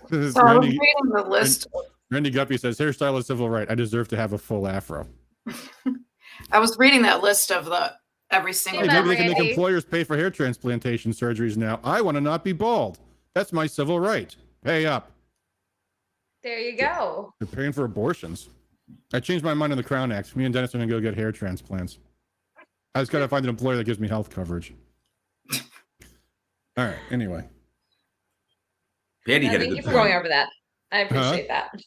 So I was reading the list. Randy Guppy says, hairstyle is civil right. I deserve to have a full afro. I was reading that list of every single. Maybe they can make employers pay for hair transplantation surgeries now. I want to not be bald. That's my civil right. Pay up. There you go. They're paying for abortions. I changed my mind on the Crown Act. Me and Dennis are going to go get hair transplants. I just got to find an employer that gives me health coverage. All right. Anyway. Patty had a Thank good you for point. going over that. I appreciate that.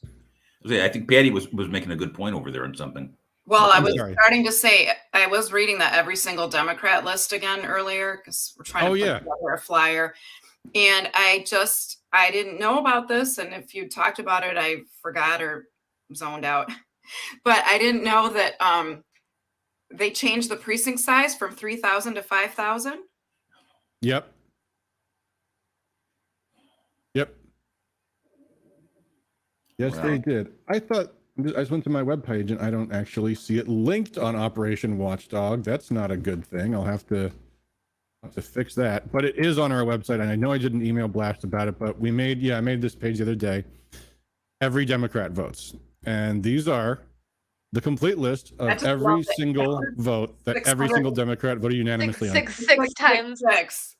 I think Patty was making a good point over there on something. Well, I was starting to say, I was reading that every single Democrat list again earlier because we're trying to put together a flyer. And I didn't know about this. And if you talked about it, I forgot or zoned out. But I didn't know that they changed the precinct size from 3,000 to 5,000. Yep. Yes, they did. I just went to my webpage and I don't actually see it linked on Operation Watchdog. That's not a good thing. I'll have to fix that. But it is on our website, and I know I did an email blast about it, but I made this page the other day. Every Democrat votes. And these are The complete list I of just every love it. single vote that every 600. single Democrat voted unanimously on. Six times. Six.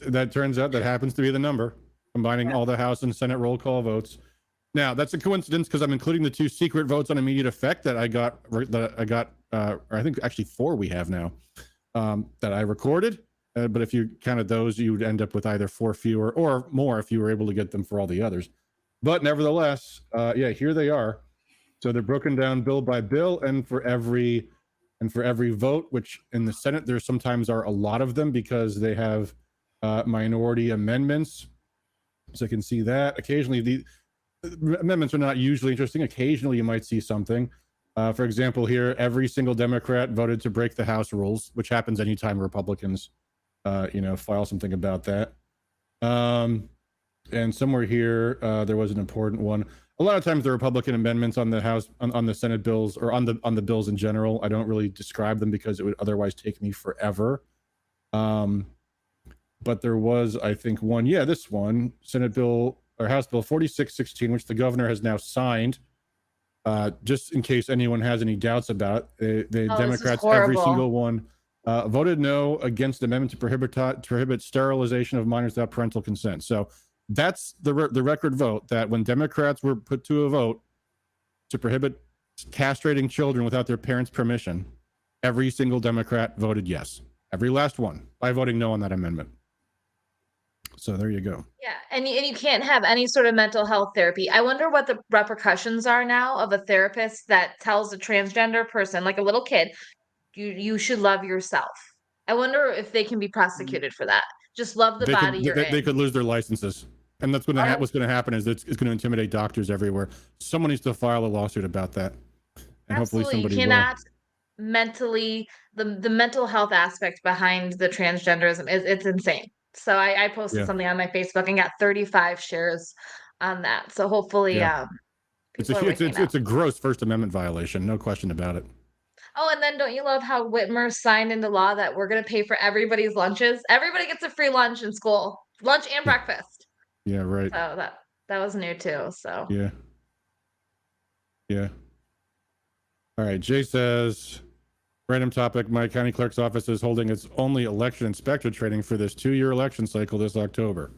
That turns out that happens to be the number, combining all the House and Senate roll call votes. Now that's a coincidence because I'm including the 2 secret votes on immediate effect that I got, or I think actually 4 we have now, that I recorded. But if you counted those, you would end up with either 4 fewer or more if you were able to get them for all the others. But nevertheless, yeah, here they are. So they're broken down bill by bill, and for every vote, which in the Senate there sometimes are a lot of them because they have minority amendments. So you can see that occasionally the amendments are not usually interesting. Occasionally you might see something. For example, here every single Democrat voted to break the House rules, which happens anytime Republicans file something about that. And somewhere here there was an important one. A lot of times the Republican amendments on the House on the Senate bills, or on the bills in general, I don't really describe them because it would otherwise take me forever. But there was, I think, one, this one, Senate bill or House Bill 4616, which the governor has now signed. Just in case anyone has any doubts about it, the Democrats, every single one, voted no against the amendment to prohibit sterilization of minors without parental consent. So that's the record vote, that when Democrats were put to a vote to prohibit castrating children without their parents' permission, every single Democrat voted yes. Every last one, by voting no on that amendment. So there you go. Yeah, and you can't have any sort of mental health therapy. I wonder what the repercussions are now of a therapist that tells a transgender person, like a little kid, you should love yourself. I wonder if they can be prosecuted for that. Just love the body you're in. They could lose their licenses. And that's what's going to happen is it's going to intimidate doctors everywhere. Someone needs to file a lawsuit about that. And Absolutely. hopefully somebody you cannot mentally, the mental health aspect behind the transgenderism it's insane. So I posted something on my Facebook and got 35 shares on that. So hopefully it's a gross First Amendment violation, no question about it. Oh, and then don't you love how Whitmer signed into law that we're going to pay for everybody's lunches? Everybody gets a free lunch in school, lunch and breakfast. Yeah, right. So that was new too. So yeah. All right, Jay says, random topic, my county clerk's office is holding its only election inspector training for this 2-year election cycle this October.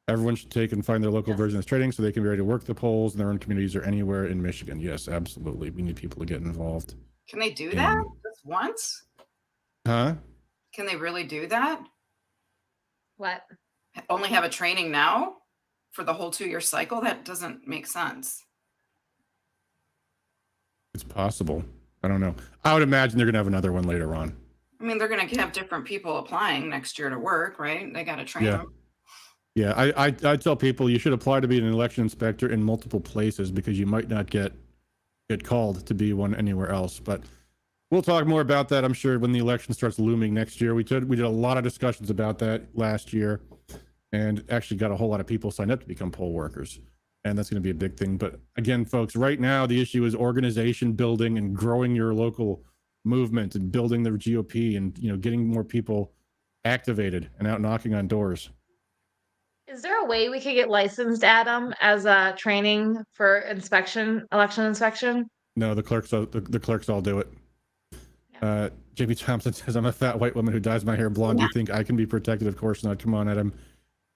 Everyone should take and find their local version of this training so they can be ready to work the polls in their own communities or anywhere in Michigan. Yes, absolutely. We need people to get involved. Can they do that just once? Huh? Can they really do that? What? Only have a training now for the whole 2-year cycle? That doesn't make sense. It's possible. I don't know. I would imagine they're going to have another one later on. I mean, they're going to have different people applying next year to work, right? They got to train them. Yeah, I tell people you should apply to be an election inspector in multiple places because you might not get called to be one anywhere else. But we'll talk more about that, I'm sure, when the election starts looming next year. We did a lot of discussions about that last year and actually got a whole lot of people signed up to become poll workers. And that's going to be a big thing. But again, folks, right now, the issue is organization building and growing your local movement and building the GOP and, getting more people activated and out knocking on doors. Is there a way we could get licensed, Adam, as a training for election inspection? No, the clerks all do it. Yeah. JP Thompson says, I'm a fat white woman who dyes my hair blonde. Do you think I can be protected? Of course not. Come on, Adam.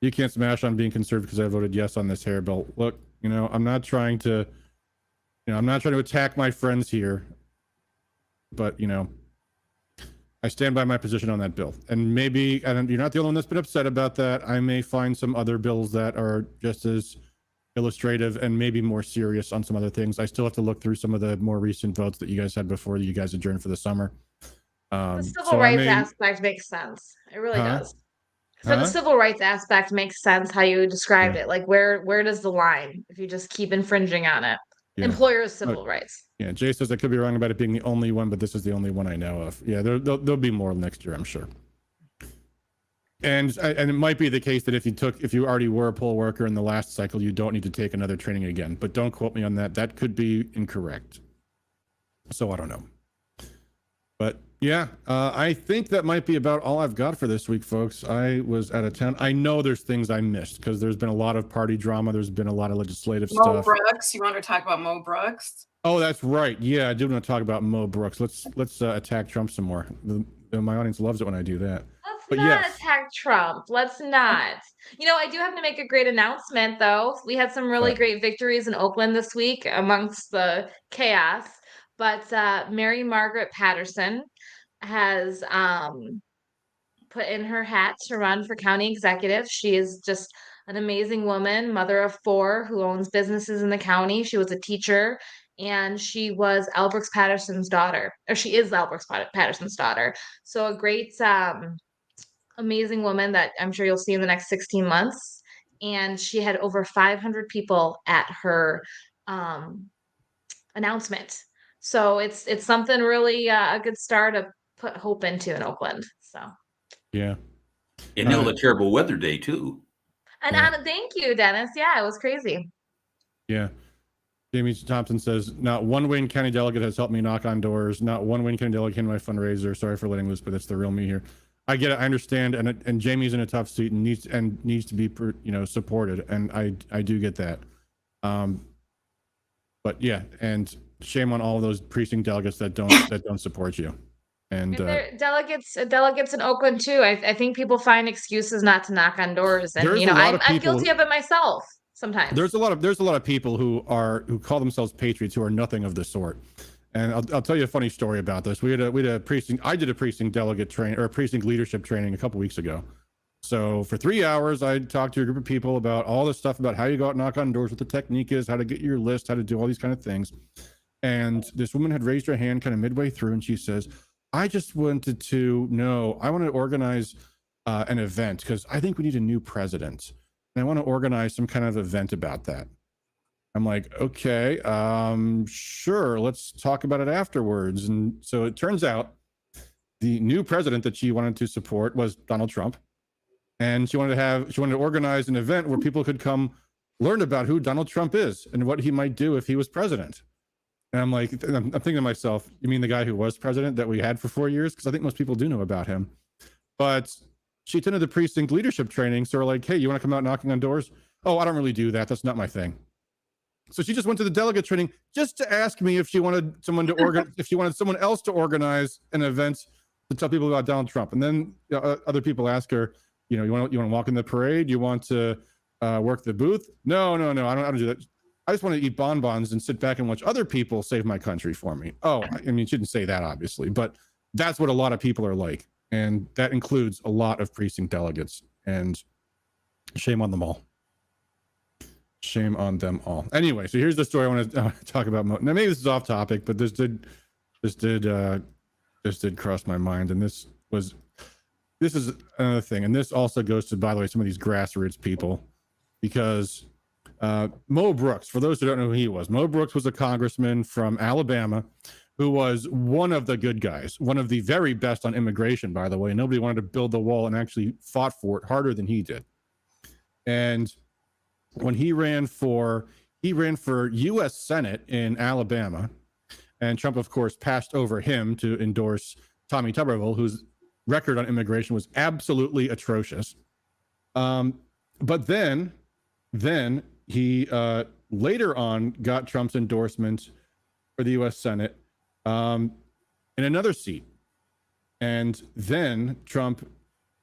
You can't smash on being conservative because I voted yes on this hair bill. Look, I'm not trying to attack my friends here, but I stand by my position on that bill. And maybe, and you're not the only one that's been upset about that. I may find some other bills that are just as illustrative and maybe more serious on some other things. I still have to look through some of the more recent votes that you guys had before you guys adjourned for the summer. The civil rights aspect makes sense. It really does. So the civil rights aspect makes sense how you described it. Like where does the line if you just keep infringing on it? Yeah. Employers' civil rights. Yeah, Jay says I could be wrong about it being the only one, but this is the only one I know of. Yeah, there'll be more next year, I'm sure. And it might be the case that if you already were a poll worker in the last cycle, you don't need to take another training again. But don't quote me on that. That could be incorrect. So I don't know. But Yeah, I think that might be about all I've got for this week, folks. I was out of town. I know there's things I missed because there's been a lot of party drama. There's been a lot of legislative Mo stuff. Brooks, you want to talk about Mo Brooks? Oh, that's right. Yeah, I do want to talk about Mo Brooks. Let's attack Trump some more. My audience loves it when I do that. Let's But not yes. attack Trump. Let's not. I do have to make a great announcement, though. We had some really Right. great victories in Oakland this week amongst the chaos. But Mary Margaret Patterson has put in her hat to run for county executive. She is just an amazing woman, mother of 4, who owns businesses in the county. She was a teacher, and she was Al Brooks Patterson's daughter, or she is Al Brooks Patterson's daughter. So a great amazing woman that I'm sure you'll see in the next 16 months. And she had over 500 people at her announcement. So it's something really a good start to put hope into in Oakland. So Yeah. And it was a terrible weather day too. and Yeah. thank you, Dennis. Yeah, it was crazy. Yeah. Jamie Thompson says, not one Wayne County delegate has helped me knock on doors. Not one Wayne County delegate came to my fundraiser. Sorry for letting loose, but that's the real me here. I get it. I understand. And Jamie's in a tough seat and needs to be, supported. And I do get that. But yeah, and shame on all of those precinct delegates that don't support you. And there are delegates in Oakland too. I think people find excuses not to knock on doors, and There's a lot of I'm people- guilty of it myself sometimes. there's a lot of people who call themselves patriots who are nothing of the sort. And I'll tell you a funny story about this. We had a precinct. I did a precinct delegate training or precinct leadership training a couple weeks ago. So for 3 hours, I talked to a group of people about all this stuff about how you go out and knock on doors, what the technique is, how to get your list, how to do all these kind of things. And this woman had raised her hand kind of midway through, and she says, I just wanted to know, I want to organize an event because I think we need a new president. And I want to organize some kind of event about that. I'm like, okay, sure, let's talk about it afterwards. And so it turns out the new president that she wanted to support was Donald Trump. And she wanted to organize an event where people could come learn about who Donald Trump is and what he might do if he was president. And I'm like, I'm thinking to myself, you mean the guy who was president that we had for 4 years? Because I think most people do know about him. But she attended the precinct leadership training. So we're like, hey, you want to come out knocking on doors? Oh, I don't really do that. That's not my thing. So she just went to the delegate training just to ask me if she wanted someone to if she wanted someone else to organize an event to tell people about Donald Trump. And then other people ask her, you want to walk in the parade? You want to work the booth? No, I don't do that. I just want to eat bonbons and sit back and watch other people save my country for me. Oh, I mean, you shouldn't say that, obviously, but that's what a lot of people are like. And that includes a lot of precinct delegates, and shame on them all. Shame on them all. Anyway, so here's the story I want to talk about. Now, maybe this is off topic, but this did cross my mind. And this is another thing. And this also goes to, by the way, some of these grassroots people, because Mo Brooks, for those who don't know who he was, Mo Brooks was a congressman from Alabama who was one of the good guys, one of the very best on immigration, by the way. Nobody wanted to build the wall and actually fought for it harder than he did. And when he ran for U.S. Senate in Alabama, and Trump, of course, passed over him to endorse Tommy Tuberville, whose record on immigration was absolutely atrocious. But then he later on got Trump's endorsement for the U.S. Senate in another seat. And then Trump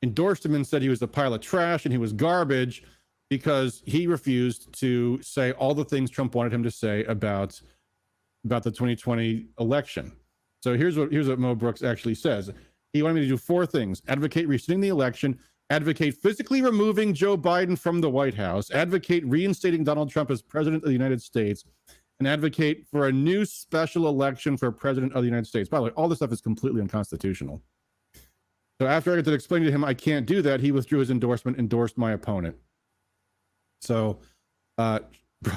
endorsed him and said he was a pile of trash and he was garbage because he refused to say all the things Trump wanted him to say about the 2020 election. So here's what Mo Brooks actually says. He wanted me to do 4 things: advocate rescinding the election, advocate physically removing Joe Biden from the White House, advocate reinstating Donald Trump as president of the United States, and advocate for a new special election for president of the United States. By the way, all this stuff is completely unconstitutional. So after I had to explain to him I can't do that, he withdrew his endorsement, endorsed my opponent. So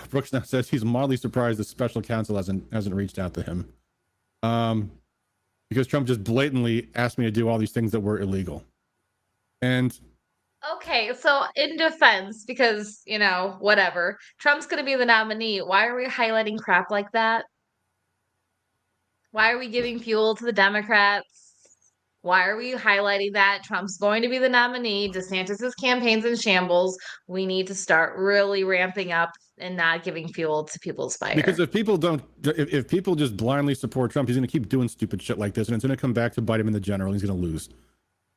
Brooks now says he's mildly surprised the special counsel hasn't reached out to him, because Trump just blatantly asked me to do all these things that were illegal. And Okay, so in defense, because, whatever, Trump's going to be the nominee. Why are we highlighting crap like that? Why are we giving fuel to the Democrats? Why are we highlighting that? Trump's going to be the nominee. DeSantis's campaign's in shambles. We need to start really ramping up and not giving fuel to people's fire. Because if people just blindly support Trump, he's going to keep doing stupid shit like this, and it's going to come back to bite him in the general. He's going to lose.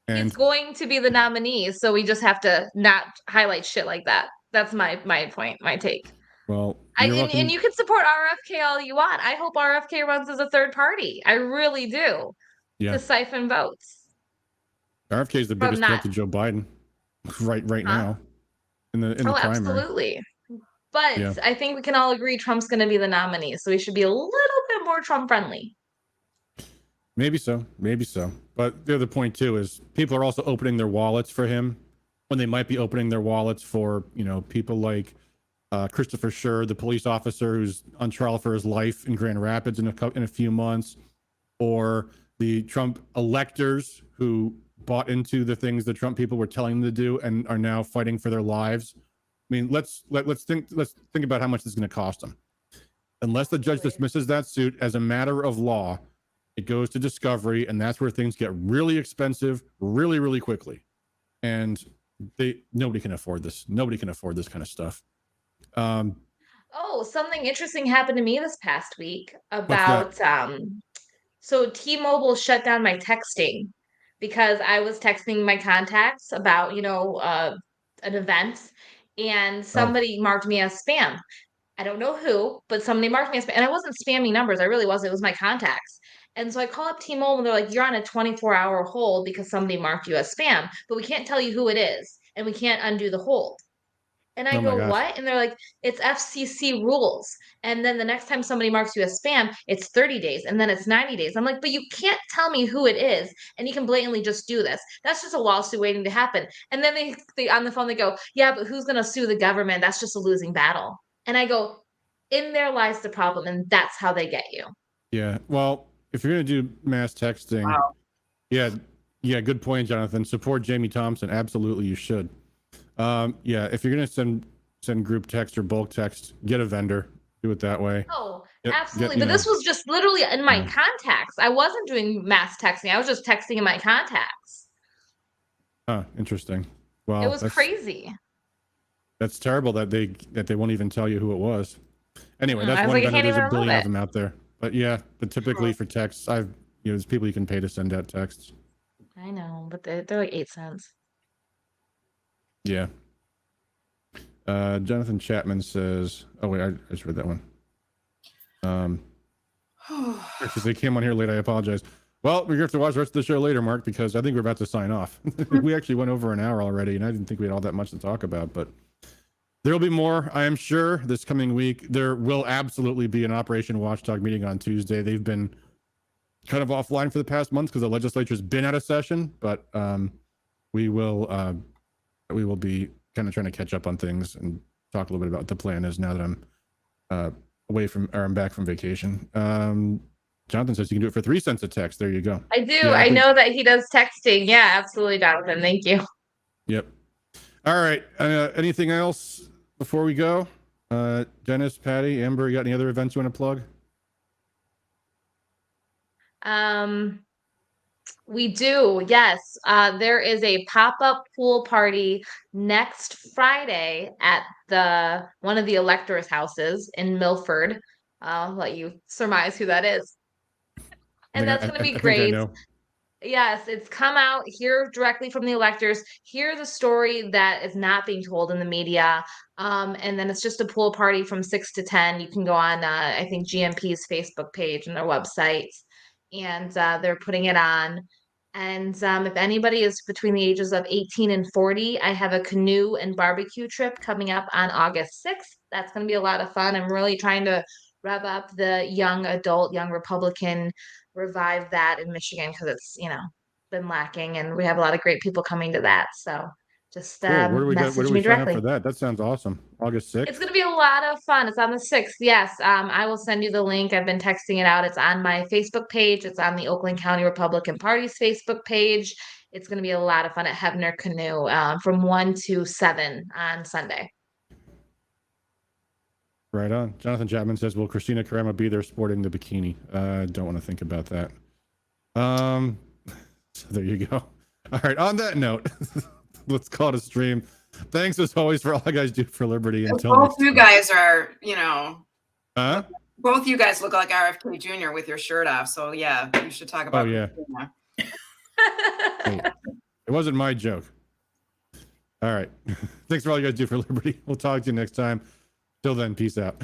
And he's going to be the nominee, so we just have to not highlight shit like that. That's my point, my take. well, And you can support RFK all you want. I hope RFK runs as a third party. I really do. Yeah. To siphon votes. RFK is the biggest threat to Joe Biden right now in the primary. Absolutely. But yeah. I think we can all agree Trump's going to be the nominee, so we should be a little bit more Trump friendly. Maybe so. But the other point too is people are also opening their wallets for him when they might be opening their wallets for, people like Christopher Scher, the police officer who's on trial for his life in Grand Rapids in a few months, or the Trump electors who bought into the things the Trump people were telling them to do and are now fighting for their lives. I mean, let's think about how much this is going to cost them. Unless the judge dismisses that suit as a matter of law, it goes to discovery, and that's where things get really expensive, really, really quickly. And nobody can afford this. Nobody can afford this kind of stuff. Something interesting happened to me this past week about so T-Mobile shut down my texting because I was texting my contacts about, an event, and somebody marked me as spam. I don't know who, but somebody marked me as spam, and I wasn't spamming numbers. I really wasn't. It was my contacts. And so I call up T-Mobile, and they're like, you're on a 24-hour hold because somebody marked you as spam, but we can't tell you who it is, and we can't undo the hold. And I go, what? And they're like, it's FCC rules. And then the next time somebody marks you as spam, it's 30 days, and then it's 90 days. I'm like, but you can't tell me who it is, and you can blatantly just do this. That's just a lawsuit waiting to happen. And then they on the phone, they go, yeah, but who's going to sue the government? That's just a losing battle. And I go, in there lies the problem, and that's how they get you. Yeah, well, if you're going to do mass texting, yeah, good point, Jonathan. Support Jamie Thompson. Absolutely, you should. If you're going to send group text or bulk text, get a vendor. Do it that way. Oh, absolutely. But this was just literally in my contacts. I wasn't doing mass texting. I was just texting in my contacts. Oh, interesting. Well, it was crazy. That's terrible that they won't even tell you who it was. Anyway, that's one vendor. There's a billion of them out there. But but typically for texts, there's people you can pay to send out texts. I know, but they're like 8 cents. Yeah. Jonathan Chapman says, oh wait, I just read that one. Because they came on here late, I apologize. Well, we're going to have to watch the rest of the show later, Mark, because I think we're about to sign off. We actually went over an hour already, and I didn't think we had all that much to talk about, but there will be more, I am sure, this coming week. There will absolutely be an Operation Watchdog meeting on Tuesday. They've been kind of offline for the past months because the legislature's been out of session, but we will be kind of trying to catch up on things and talk a little bit about what the plan is now that I'm I'm back from vacation. Jonathan says you can do it for 3 cents a text. There you go. I do. Yeah, I know that he does texting. Yeah, absolutely, Jonathan. Thank you. Yep. All right. Anything else before we go? Dennis, Patty, Amber, you got any other events you want to plug? We do, yes. There is a pop-up pool party next Friday at one of the electors' houses in Milford. I'll let you surmise who that is. And that's going to be great. Yes, it's come out, hear directly from the electors, hear the story that is not being told in the media. And then it's just a pool party from 6 to 10. You can go on, I think, GMP's Facebook page and their website. And they're putting it on. And if anybody is between the ages of 18 and 40, I have a canoe and barbecue trip coming up on August 6th. That's going to be a lot of fun. I'm really trying to rev up the young adult, young Republican, revive that in Michigan because it's, been lacking. And we have a lot of great people coming to that. So just cool. Where do we sign up for that? That sounds awesome. August 6th? It's going to be a lot of fun. It's on the 6th. Yes. I will send you the link. I've been texting it out. It's on my Facebook page. It's on the Oakland County Republican Party's Facebook page. It's going to be a lot of fun at Hebner Canoe from 1 to 7 on Sunday. Right on. Jonathan Chapman says, will Christina Caramba be there sporting the bikini? Don't want to think about that. So there you go. All right. On that note, let's call it a stream. Thanks as always for all you guys do for liberty. Until Both next you time. guys are, you know, Huh? both you guys look like RFK Jr. with your shirt off. So yeah, you should talk about. Oh yeah. Hey, it wasn't my joke. All right. Thanks for all you guys do for liberty. We'll talk to you next time. Till then, peace out.